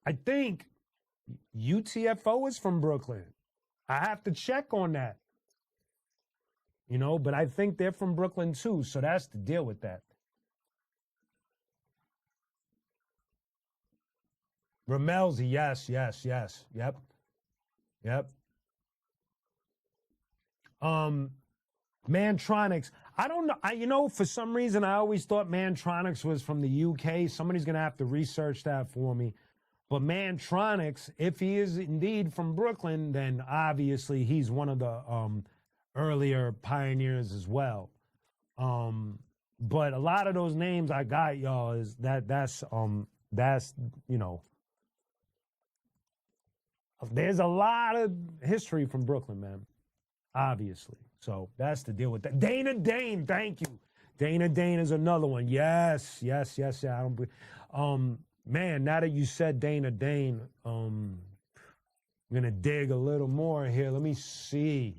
I think UTFO is from Brooklyn. I have to check on that. But I think they're from Brooklyn too, so that's the deal with that. Ramelzi, yes. Yep. Mantronix. I don't know. For some reason, I always thought Mantronix was from the UK. Somebody's going to have to research that for me. But Mantronix, if he is indeed from Brooklyn, then obviously he's one of the earlier pioneers as well. But a lot of those names I got, y'all, is that's there's a lot of history from Brooklyn, man, obviously. So that's the deal with that. Dana Dane, thank you. Dana Dane is another one. Yes. I don't. Man, now that you said Dana Dane, I'm gonna dig a little more here. Let me see.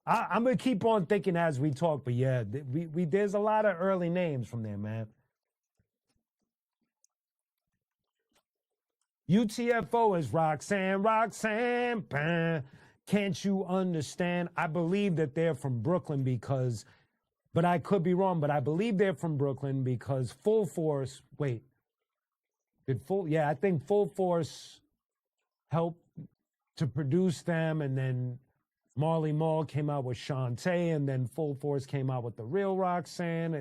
I'm gonna keep on thinking as we talk, but yeah, we there's a lot of early names from there, man. UTFO is Roxanne, Roxanne. Bah. Can't you understand? I believe that they're from Brooklyn because, but I could be wrong, but I believe they're from Brooklyn because Full Force, wait, yeah, I think Full Force helped to produce them, and then Marley Marl came out with Shantae, and then Full Force came out with the real Roxanne.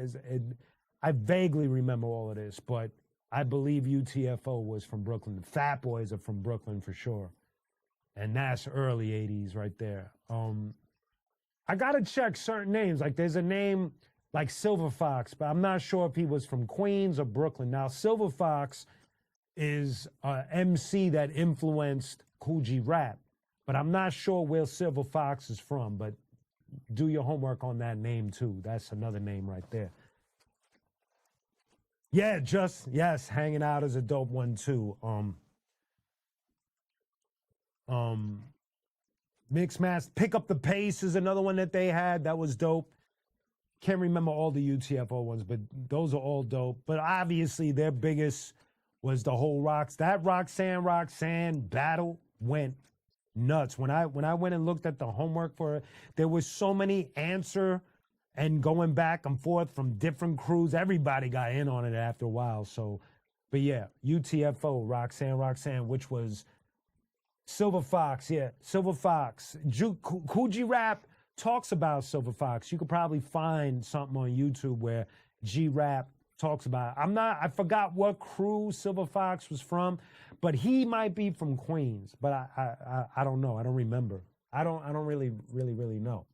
I vaguely remember all of this, but I believe UTFO was from Brooklyn. The Fat Boys are from Brooklyn for sure. And that's early 80s right there. I gotta check certain names. Like there's a name like Silver Fox, but I'm not sure if he was from Queens or Brooklyn. Now, Silver Fox is a MC that influenced Kool G Rap, but I'm not sure where Silver Fox is from, but do your homework on that name too. That's another name right there. Yeah, yes, hanging out is a dope one too. Um, Mix Mass, Pick Up the Pace is another one that they had. That was dope. Can't remember all the UTFO ones, but those are all dope. But obviously their biggest was the whole that Roxanne battle went nuts. When I went and looked at the homework for it, there was so many answer and going back and forth from different crews. Everybody got in on it after a while. So, but yeah, UTFO, Roxanne, which was Silver Fox, yeah, Silver Fox. Kool G Rap talks about Silver Fox. You could probably find something on YouTube where G Rap talks about it. I forgot what crew Silver Fox was from, but he might be from Queens. But I don't know. I don't remember. I don't really know.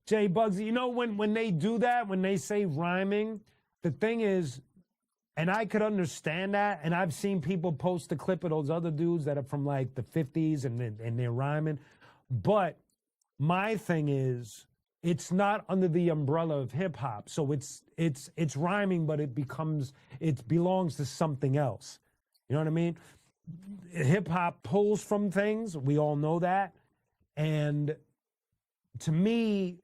Jay Bugsy, you know when they do that, when they say rhyming, the thing is, and I could understand that, and I've seen people post a clip of those other dudes that are from like the 50s and they're rhyming, but my thing is, it's not under the umbrella of hip hop, so it's rhyming, but it belongs to something else. You know what I mean? Hip hop pulls from things, we all know that, and to me,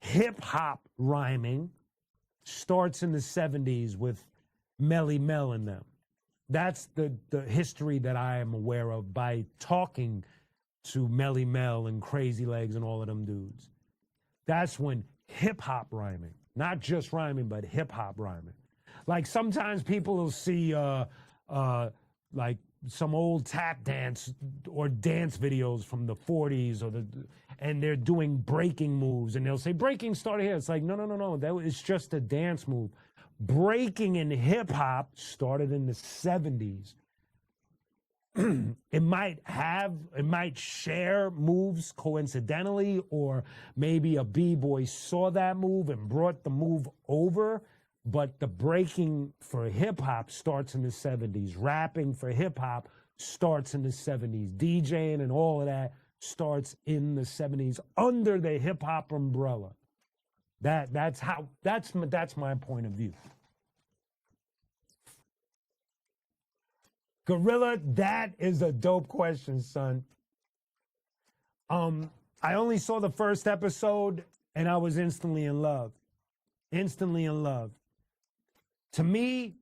hip hop rhyming starts in the 70s with Melly Mel and them. That's the history that I am aware of by talking to Melly Mel and Crazy Legs and all of them dudes. That's when hip hop rhyming, not just rhyming, but hip hop rhyming. Like sometimes people will see like some old tap dance or dance videos from the 40s and they're doing breaking moves and they'll say breaking started here. It's like no, that it's just a dance move. Breaking in hip hop started in the 70s. It might share moves coincidentally, or maybe a b-boy saw that move and brought the move over. But the breaking for hip hop starts in the 70s. Rapping for hip hop starts in the 70s. DJing and all of that starts in the 70s under the hip hop umbrella. That's my point of view. Gorilla, that is a dope question, son. I only saw the first episode and I was instantly in love. Instantly in love. To me,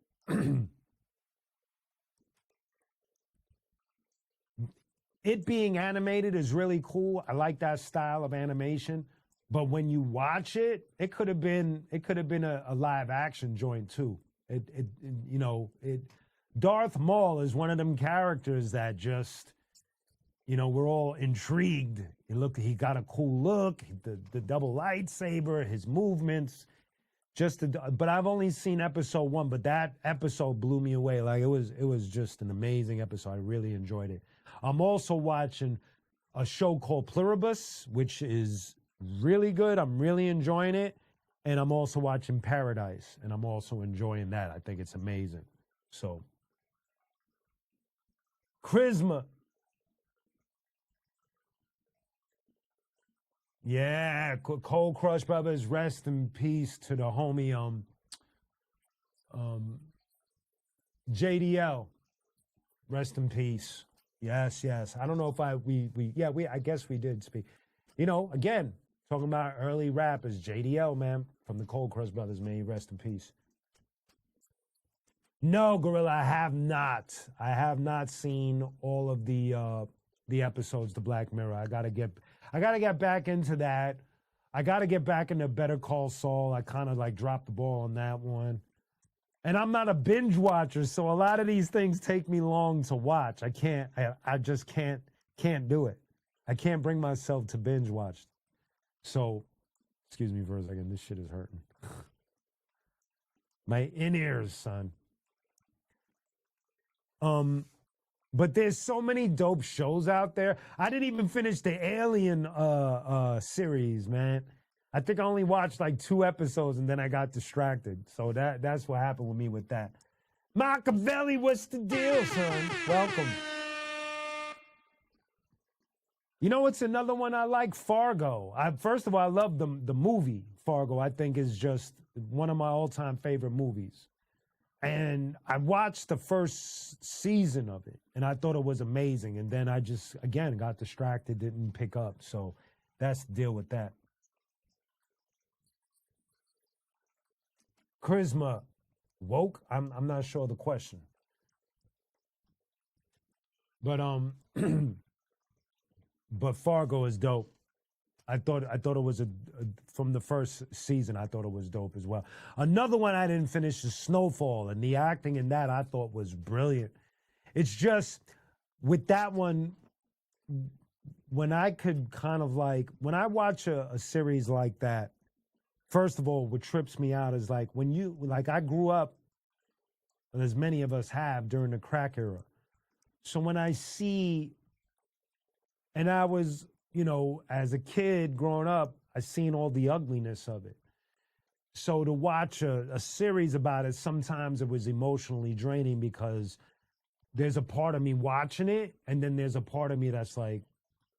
it being animated is really cool. I like that style of animation. But when you watch it, it could have been a live action joint too. Darth Maul is one of them characters that just, we're all intrigued. He got a cool look, the double lightsaber, his movements. But I've only seen episode 1, but that episode blew me away. Like it was just an amazing episode. I really enjoyed it. I'm also watching a show called Pluribus, which is really good. I'm really enjoying it. And I'm also watching Paradise, and I'm also enjoying that. I think it's amazing. So, Charisma. Yeah, Cold Crush Brothers, rest in peace to the homie JDL. Rest in peace. Yes, yes. I don't know if we yeah, I guess we did speak. You know, again, talking about early rappers, JDL, man, from the Cold Crush Brothers, may he rest in peace. No, Gorilla, I have not. I have not seen all of the episodes to Black Mirror. I gotta get back into that. I gotta get back into Better Call Saul. I kind of like dropped the ball on that one. And I'm not a binge watcher, so a lot of these things take me long to watch. I just can't do it. I can't bring myself to binge watch. So, excuse me for a second. This shit is hurting. My in ears, son. Um, but there's so many dope shows out there. I didn't even finish the Alien series, man. I think I only watched like 2 episodes and then I got distracted. So that's what happened with me with that. Machiavelli, what's the deal, son? Welcome. You know what's another one I like? Fargo. First of all, I love the movie Fargo. I think is just one of my all-time favorite movies. And I watched the first season of it and I thought it was amazing. And then I just again got distracted, didn't pick up. So that's the deal with that. Charisma woke? I'm not sure the question. But but Fargo is dope. I thought it was from the first season. I thought it was dope as well. Another one I didn't finish is Snowfall, and the acting in that I thought was brilliant. It's just with that one, when I could kind of like when I watch a series like that. First of all, what trips me out is like when you like I grew up, and as many of us have during the crack era. So when I see and I was, you know, as a kid growing up, I seen all the ugliness of it. So to watch a series about it, sometimes it was emotionally draining because there's a part of me watching it, and then there's a part of me that's like,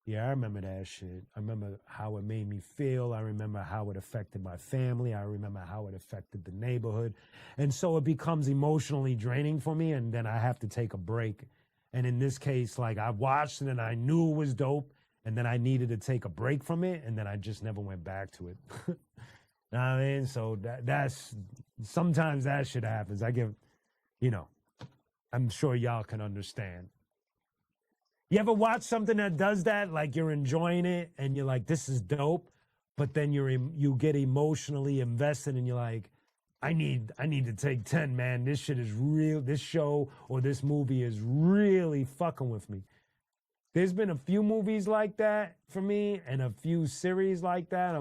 yeah, I remember that shit. I remember how it made me feel. I remember how it affected my family. I remember how it affected the neighborhood. And so it becomes emotionally draining for me, and then I have to take a break. And in this case, like I watched it and I knew it was dope, and then I needed to take a break from it, and then I just never went back to it. Know what I mean? So that's sometimes that shit happens. I give, you know, I'm sure y'all can understand. You ever watch something that does that? Like you're enjoying it and you're like, this is dope, but then you get emotionally invested and you're like, I need to take 10, man. This shit is real. This show or this movie is really fucking with me. There's been a few movies like that for me and a few series like that.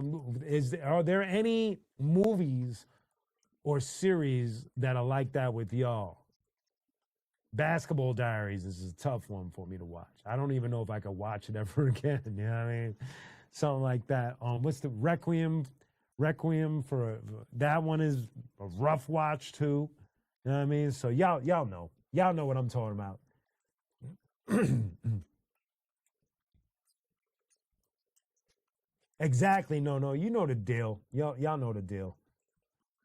Are there any movies or series that are like that with y'all? Basketball Diaries is a tough one for me to watch. I don't even know if I could watch it ever again. You know what I mean? Something like that. What's the Requiem? Requiem for that one is a rough watch too. You know what I mean? So y'all know what I'm talking about. Exactly. No, no, you know the deal. Y'all know the deal.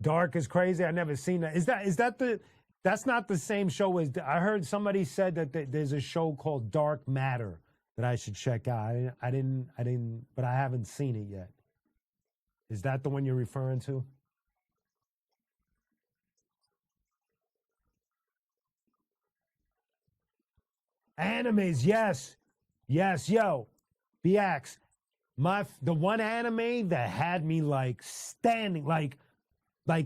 Dark is crazy. I never seen that. Is that the? That's not the same show as I heard somebody said that there's a show called Dark Matter that I should check out. I didn't, but I haven't seen it yet. Is that the one you're referring to? Animes, yes, yes, yo, BX. The one anime that had me like standing, like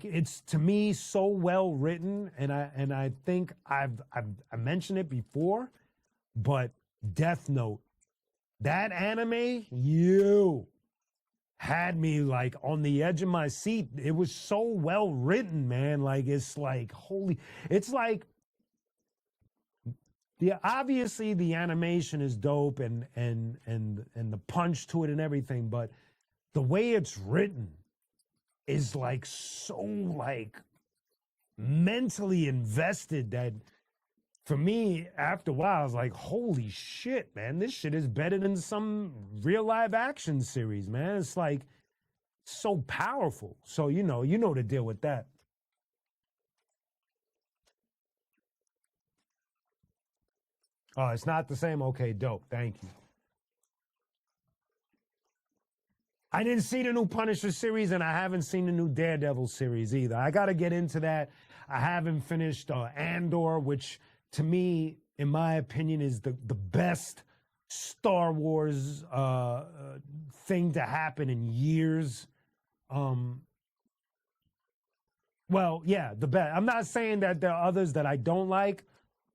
it's to me so well written, and I think I mentioned it before, but Death Note, that anime, you had me like on the edge of my seat. It was so well written, man. Like it's like holy, it's like the obviously the animation is dope and the punch to it and everything, but the way it's written is like so like mentally invested that for me after a while I was like, holy shit, man, this shit is better than some real live action series, man. It's like so powerful. So you know to deal with that. Oh, it's not the same? Okay, dope. Thank you. I didn't see the new Punisher series, and I haven't seen the new Daredevil series either. I got to get into that. I haven't finished Andor, which to me, in my opinion, is the best Star Wars thing to happen in years. Um, well, yeah, the best. I'm not saying that there are others that I don't like,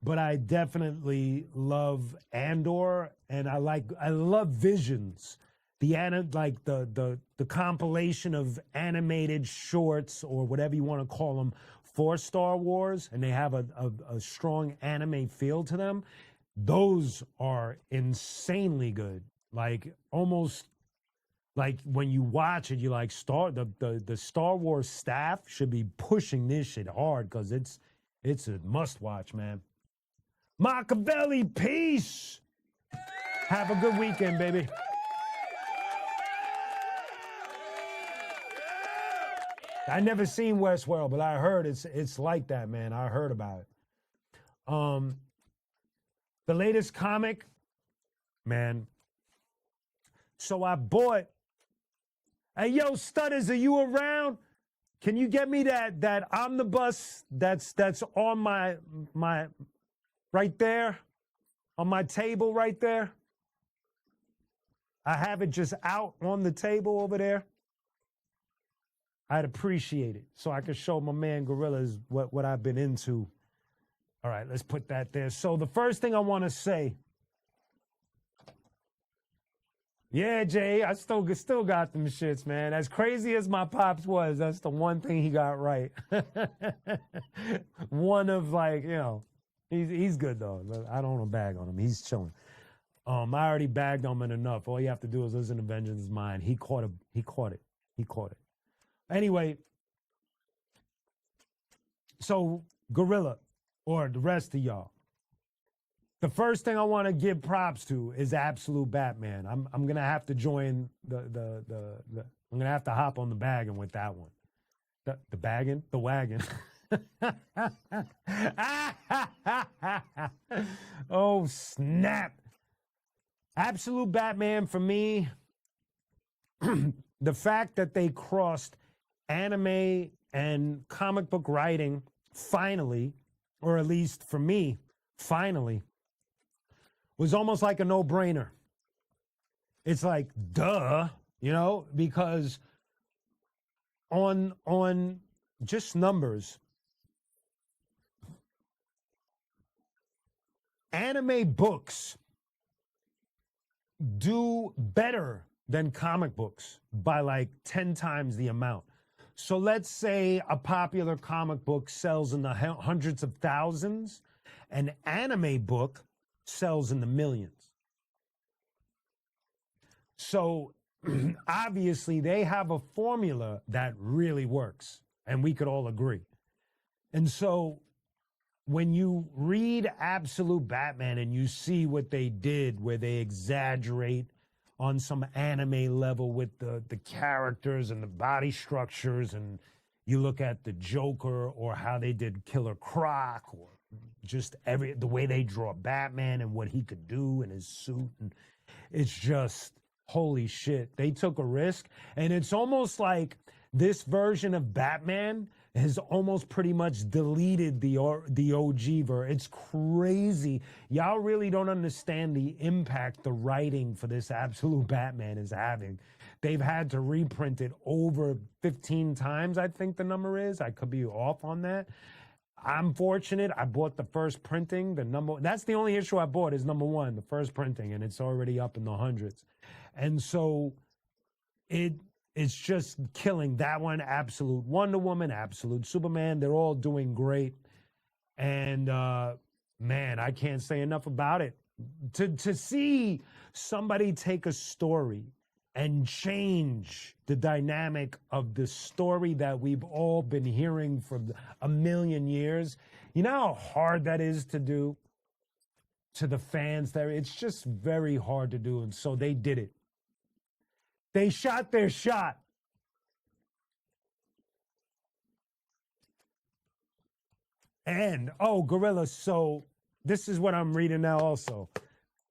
but I definitely love Andor, and I love Visions, like the compilation of animated shorts or whatever you want to call them for Star Wars, and they have a strong anime feel to them. Those are insanely good. Like almost like when you watch it, you like the Star Wars staff should be pushing this shit hard because it's a must watch, man. Machiavelli, peace. Have a good weekend, baby. I never seen Westworld, but I heard it's like that, man. I heard about it. The latest comic, man. So I bought. Hey, yo, Stutters, are you around? Can you get me that omnibus that's on my right there, on my table right there? I have it just out on the table over there. I'd appreciate it so I could show my man Gorillas what I've been into. All right, let's put that there. So the first thing I want to say, yeah, Jay, I still got them shits, man. As crazy as my pops was, that's the one thing he got right. One of like, he's good though. I don't want to bag on him. He's chilling. I already bagged on him enough. All you have to do is listen to Vengeance is Mine. He caught it. Anyway, so Gorilla, or the rest of y'all, the first thing I want to give props to is Absolute Batman. I'm gonna have to join the I'm gonna have to hop on the bagging with that one. The wagon. Oh snap! Absolute Batman for me. The fact that they crossed anime and comic book writing finally, or at least for me, finally, was almost like a no-brainer. It's like, duh, because on just numbers, anime books do better than comic books by like 10 times the amount. So let's say a popular comic book sells in the hundreds of thousands, an anime book sells in the millions. So obviously they have a formula that really works, and we could all agree. And so when you read Absolute Batman and you see what they did, where they exaggerate on some anime level with the characters and the body structures, and you look at the Joker or how they did Killer Croc, or just the way they draw Batman and what he could do in his suit, and it's just holy shit. They took a risk, and it's almost like this version of Batman has almost pretty much deleted the OG version. It's crazy. Y'all really don't understand the impact the writing for this Absolute Batman is having. They've had to reprint it over 15 times, I think the number is. I could be off on that. I'm fortunate. I bought the first printing. That's the only issue I bought is number one, the first printing, and it's already up in the hundreds. And so it's just killing. That one, Absolute Wonder Woman, Absolute Superman, they're all doing great. And man, I can't say enough about it. To see somebody take a story and change the dynamic of the story that we've all been hearing for a million years, you know how hard that is to do to the fans there? It's just very hard to do. And so they did it. They shot their shot. And, Gorilla, so this is what I'm reading now also.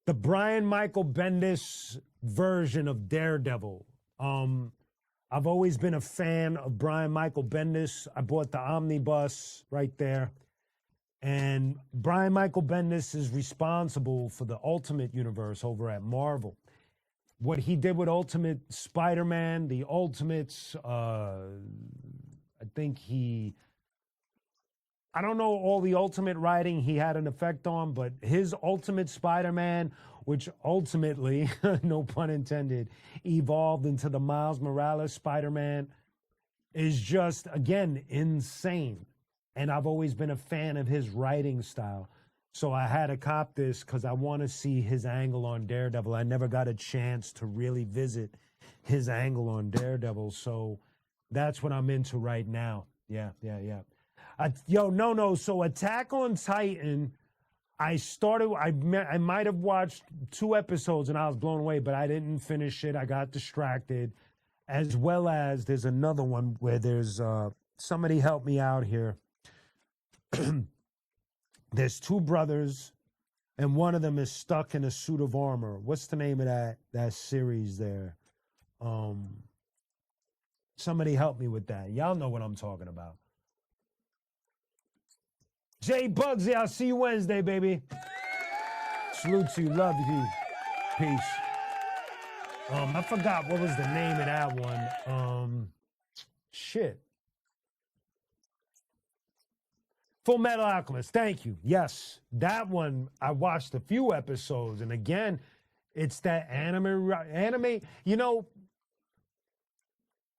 The Brian Michael Bendis version of Daredevil. I've always been a fan of Brian Michael Bendis. I bought the omnibus right there. And Brian Michael Bendis is responsible for the Ultimate Universe over at Marvel. What he did with Ultimate Spider-Man, the Ultimates, I don't know all the Ultimate writing he had an effect on, but his Ultimate Spider-Man, which ultimately, no pun intended, evolved into the Miles Morales Spider-Man, is just, again, insane. And I've always been a fan of his writing style. So I had to cop this because I want to see his angle on Daredevil. I never got a chance to really visit his angle on Daredevil. So that's what I'm into right now. Yeah. So Attack on Titan, I might have watched 2 episodes and I was blown away, but I didn't finish it. I got distracted. As well as there's another one where there's, somebody help me out here. There's 2 brothers, and one of them is stuck in a suit of armor. What's the name of that series there? Somebody help me with that. Y'all know what I'm talking about. Jay Bugsy, I'll see you Wednesday, baby. Salute to you, love you. Peace. I forgot what was the name of that one. Shit. Full Metal Alchemist, thank you. Yes, that one, I watched a few episodes, and again, it's that anime,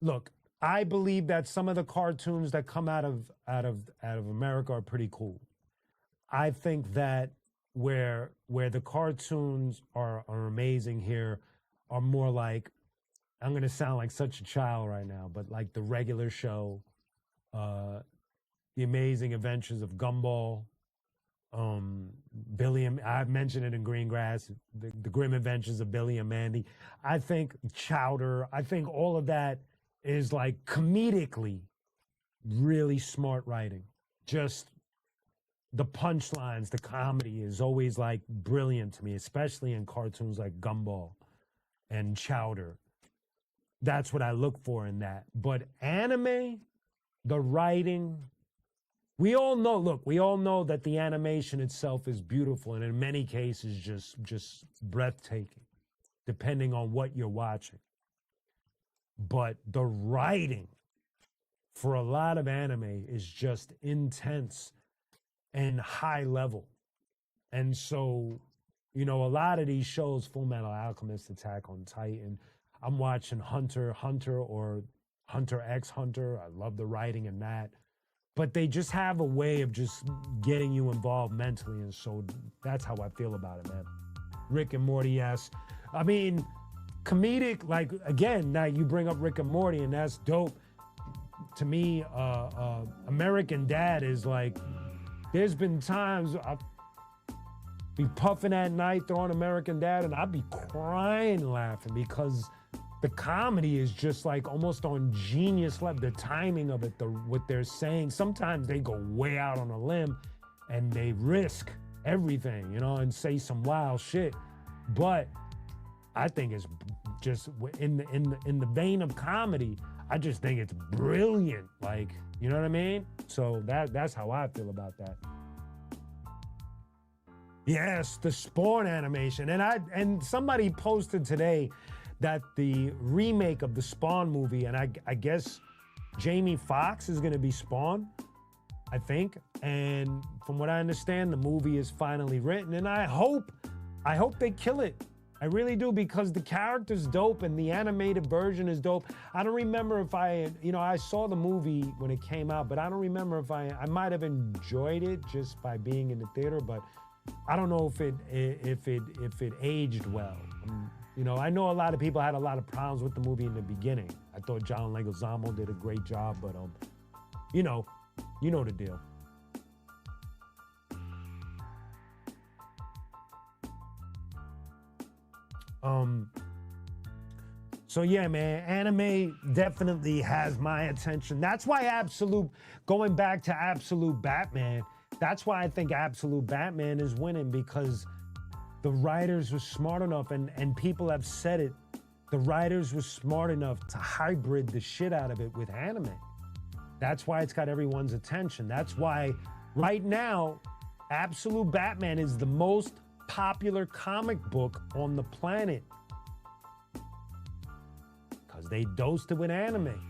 look, I believe that some of the cartoons that come out of America are pretty cool. I think that where the cartoons are amazing here are more like, I'm gonna sound like such a child right now, but like the regular show, The Amazing Adventures of Gumball, Billy and I've mentioned it in Greengrass, the Grim Adventures of Billy and Mandy. I think Chowder, I think all of that is like comedically really smart writing. Just the punchlines, the comedy is always like brilliant to me, especially in cartoons like Gumball and Chowder. That's what I look for in that. But anime, the writing, we all know that the animation itself is beautiful and in many cases just breathtaking, depending on what you're watching. But the writing for a lot of anime is just intense and high level. And so, a lot of these shows, Full Metal Alchemist, Attack on Titan, I'm watching Hunter or Hunter x Hunter. I love the writing in that. But they just have a way of just getting you involved mentally. And so that's how I feel about it, man. Rick and Morty, yes. I mean, comedic, like, again, now you bring up Rick and Morty, and that's dope. To me, American Dad is like, there's been times I'll be puffing at night, throwing American Dad, and I'd be crying laughing because the comedy is just like almost on genius level. The timing of it, what they're saying. Sometimes they go way out on a limb and they risk everything, and say some wild shit. But I think it's just in the vein of comedy. I just think it's brilliant. Like, you know what I mean? So that's how I feel about that. Yes, the Spawn animation, and somebody posted today that the remake of the Spawn movie, and I guess Jamie Foxx is going to be Spawn, I think. And from what I understand, the movie is finally written, and I hope they kill it. I really do, because the character's dope and the animated version is dope. I don't remember if I saw the movie when it came out, but I don't remember if I might have enjoyed it just by being in the theater, but I don't know if it aged well. I know a lot of people had a lot of problems with the movie in the beginning. I thought John Leguizamo did a great job, but you know the deal. So yeah, man, anime definitely has my attention. That's why going back to Absolute Batman, That's why I think Absolute Batman is winning, because the writers were smart enough, and people have said it, the writers were smart enough to hybrid the shit out of it with anime. That's why it's got everyone's attention. That's why right now, Absolute Batman is the most popular comic book on the planet. Because they dosed it with anime.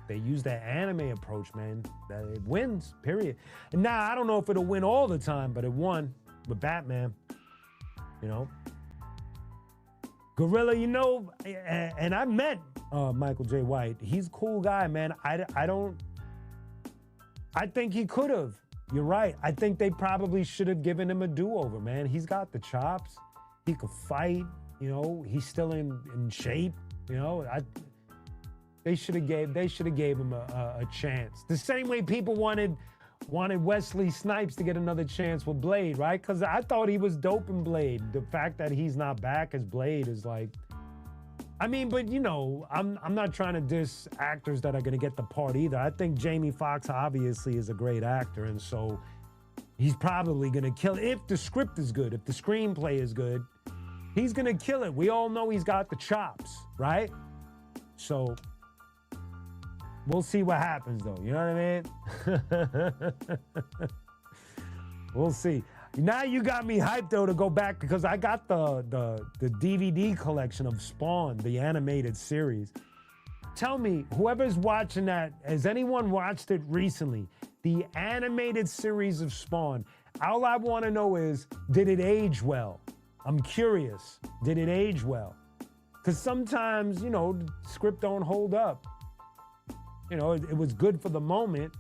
They use that anime approach, man. That it wins, period. And now, I don't know if it'll win all the time, but it won with Batman. You know? Gorilla, you know, and I met Michael J. White. He's a cool guy, man. I think he could have. You're right. I think they probably should have given him a do-over, man. He's got the chops. He could fight. You know, he's still in shape. You know, they should have gave him a chance. The same way people wanted Wesley Snipes to get another chance with Blade, right? Because I thought he was dope in Blade. The fact that he's not back as Blade is like, I mean, but you know, I'm not trying to diss actors that are gonna get the part either. I think Jamie Foxx obviously is a great actor, and so he's probably gonna kill it. If the script is good, if the screenplay is good, he's gonna kill it. We all know he's got the chops, right? So we'll see what happens though, you know what I mean? We'll see. Now you got me hyped though to go back, because I got the DVD collection of Spawn, the animated series. Tell me, whoever's watching that, has anyone watched it recently? The animated series of Spawn. All I want to know is, did it age well? I'm curious. Did it age well? Because sometimes, you know, the script don't hold up. You know, it was good for the moment,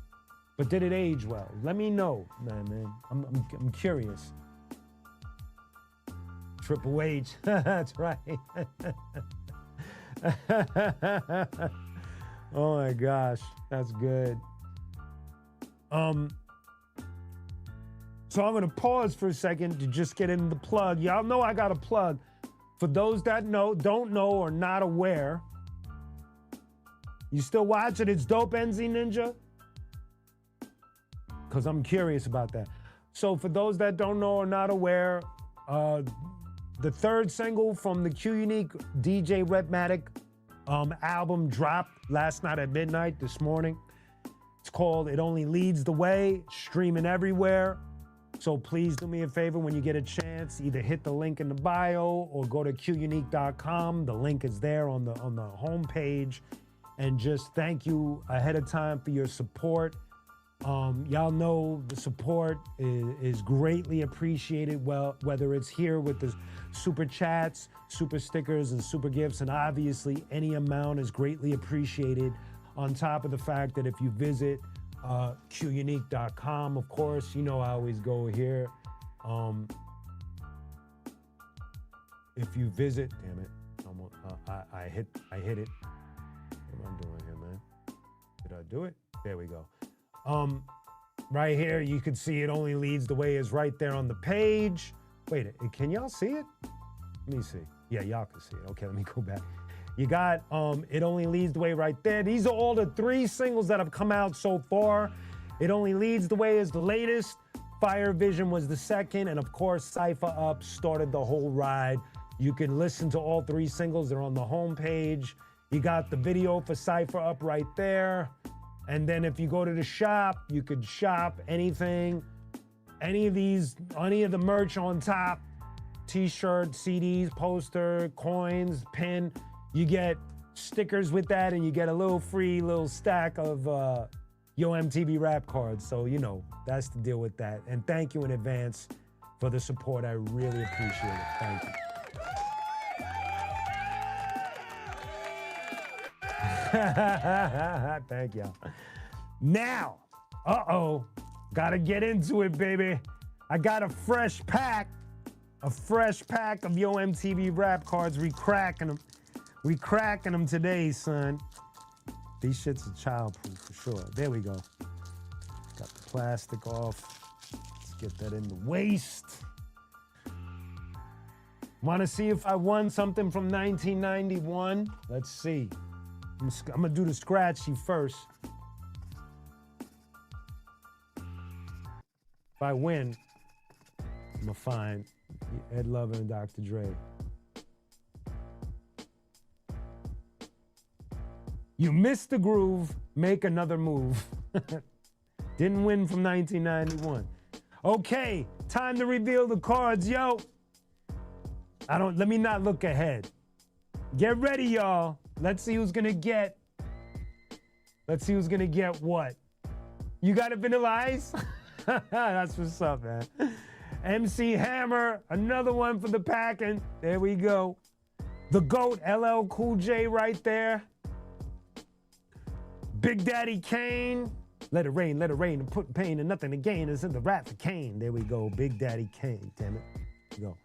but did it age well? Let me know, man. I'm curious. Triple H, that's right. Oh my gosh, that's good. So I'm gonna pause for a second to just get into the plug. Y'all know I got a plug. For those that don't know, or not aware, you still watch it? It's dope, NZ Ninja? Because I'm curious about that. So for those that don't know or not aware, the third single from the Q Unique DJ Redmatic album dropped last night at midnight this morning. It's called It Only Leads the Way, streaming everywhere. So please do me a favor, when you get a chance, either hit the link in the bio or go to qunique.com. The link is there on the homepage. And just thank you ahead of time for your support. Y'all know the support is greatly appreciated, well, whether it's here with the super chats, super stickers, and super gifts, and obviously any amount is greatly appreciated, on top of the fact that if you visit qunique.com, of course, you know I always go here. If you visit, damn it, I hit it. What am I doing here, man? Did I do it? There we go. Right here, you can see It Only Leads the Way is right there on the page. Wait, can y'all see it? Let me see. Yeah, y'all can see it. Okay, let me go back. You got It Only Leads the Way right there. These are all the 3 singles that have come out so far. It Only Leads the Way is the latest. Fire Vision was the second. And of course, Cypher Up started the whole ride. You can listen to all 3 singles. They're on the homepage. You got the video for Cypher Up right there. And then if you go to the shop, you could shop anything, any of the merch on top, t-shirt, CDs, poster, coins, pin. You get stickers with that, and you get a little free little stack of Yo MTV rap cards. So, you know, that's the deal with that. And thank you in advance for the support. I really appreciate it. Thank you. Thank y'all. Now, gotta get into it, baby. I got a fresh pack of Yo MTV rap cards. We cracking them today, son. These shits are childproof for sure. There we go. Got the plastic off. Let's get that in the waste. Want to see if I won something from 1991? Let's see. I'm gonna do the scratchy first. If I win, I'm gonna find Ed Lover and Dr. Dre. You missed the groove, make another move. Didn't win from 1991. Okay, time to reveal the cards, yo. Let me not look ahead. Get ready, y'all. Let's see who's gonna get. Let's see who's gonna get what. You got a Vanilla Ice? That's what's up, man. MC Hammer, another one for the packing. There we go. The GOAT, LL Cool J right there. Big Daddy Kane. Let it rain, and put pain and nothing to gain is in the wrath of Kane. There we go, Big Daddy Kane, damn it. Go.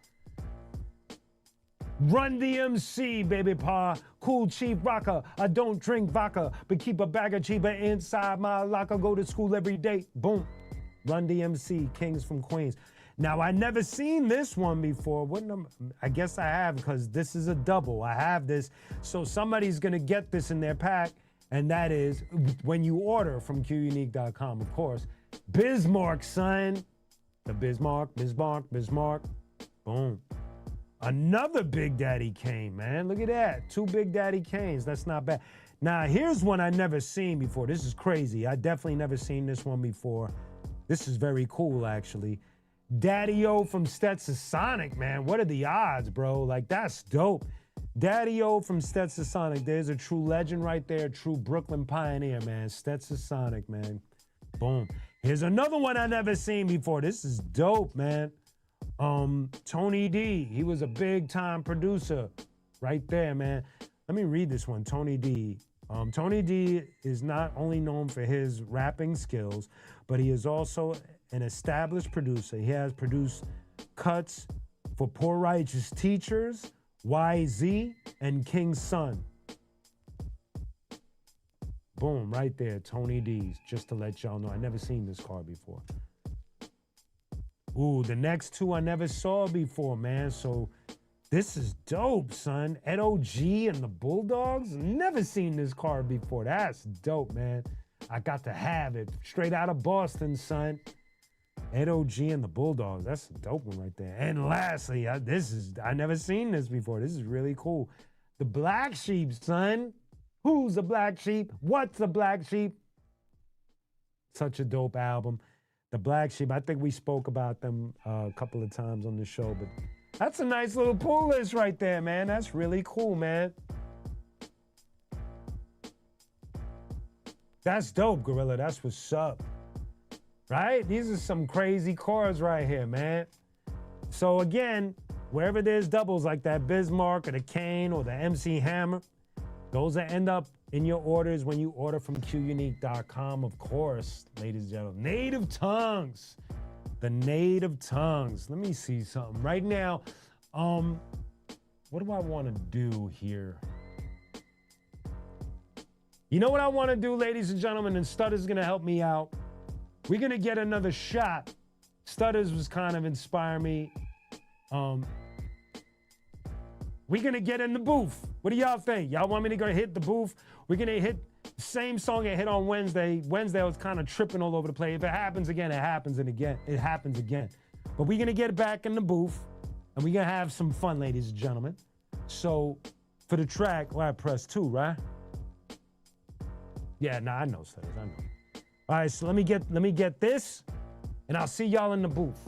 Run DMC, baby pa. Cool Chief Rocker. I don't drink vodka, but keep a bag of Chiba inside my locker. Go to school every day. Boom. Run DMC, Kings from Queens. Now, I never seen this one before. I guess I have, because this is a double. I have this. So somebody's going to get this in their pack. And that is, when you order from QUnique.com, of course, Bismarck, son. The Bismarck. Boom. Another Big Daddy Kane, man. Look at that. 2 Big Daddy Kanes. That's not bad. Now, here's one I never seen before. This is crazy. I definitely never seen this one before. This is very cool, actually. Daddy-O from Stetsasonic, man. What are the odds, bro? Like, that's dope. Daddy-O from Stetsasonic. There's a true legend right there. True Brooklyn pioneer, man. Stetsasonic, man. Boom. Here's another one I never seen before. This is dope, man. Tony D. He was a big-time producer right there, man. Let me read this one. Tony D. Tony D is not only known for his rapping skills, but he is also an established producer. He has produced cuts for Poor Righteous Teachers, YZ, and King's Son. Boom, right there, Tony D's, just to let y'all know. I never seen this card before. Ooh, the next 2 I never saw before, man. So this is dope, son. Ed O.G. and the Bulldogs. Never seen this card before. That's dope, man. I got to have it. Straight out of Boston, son. Ed O.G. and the Bulldogs. That's a dope one right there. And lastly, I never seen this before. This is really cool. The Black Sheep, son. Who's the Black Sheep? What's the Black Sheep? Such a dope album. The Black Sheep, I think we spoke about them a couple of times on the show, but that's a nice little pull list right there, man. That's really cool, man. That's dope, Gorilla. That's what's up. Right? These are some crazy cards right here, man. So again, wherever there's doubles like that Bismarck or the Kane or the MC Hammer, those that end up in your orders when you order from QUnique.com, of course, ladies and gentlemen. Native Tongues. The Native Tongues. Let me see something. Right now, what do I want to do here? You know what I want to do, ladies and gentlemen, and Stutters going to help me out. We're going to get another shot. Stutters was kind of inspiring me. We're going to get in the booth. What do y'all think? Y'all want me to go hit the booth? We're going to hit the same song I hit on Wednesday. Wednesday I was kind of tripping all over the place. If it happens again, it happens again. It happens again. But we're going to get back in the booth, and we're going to have some fun, ladies and gentlemen. So for the track, well, I press 2, right? Yeah, nah, I know, Stutters, I know. All right, so let me get this, and I'll see y'all in the booth.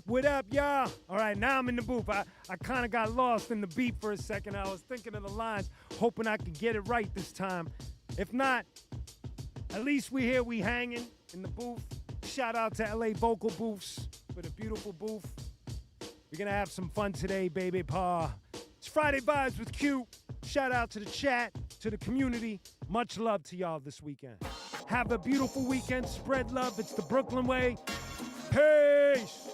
What up, y'all? All right, now I'm in the booth. I kind of got lost in the beat for a second. I was thinking of the lines, hoping I could get it right this time. If not, at least we here, we hanging in the booth. Shout out to LA Vocal Booths for the beautiful booth. We're going to have some fun today, baby pa. It's Friday Vibes with Q. Shout out to the chat, to the community. Much love to y'all this weekend. Have a beautiful weekend. Spread love. It's the Brooklyn way. Peace.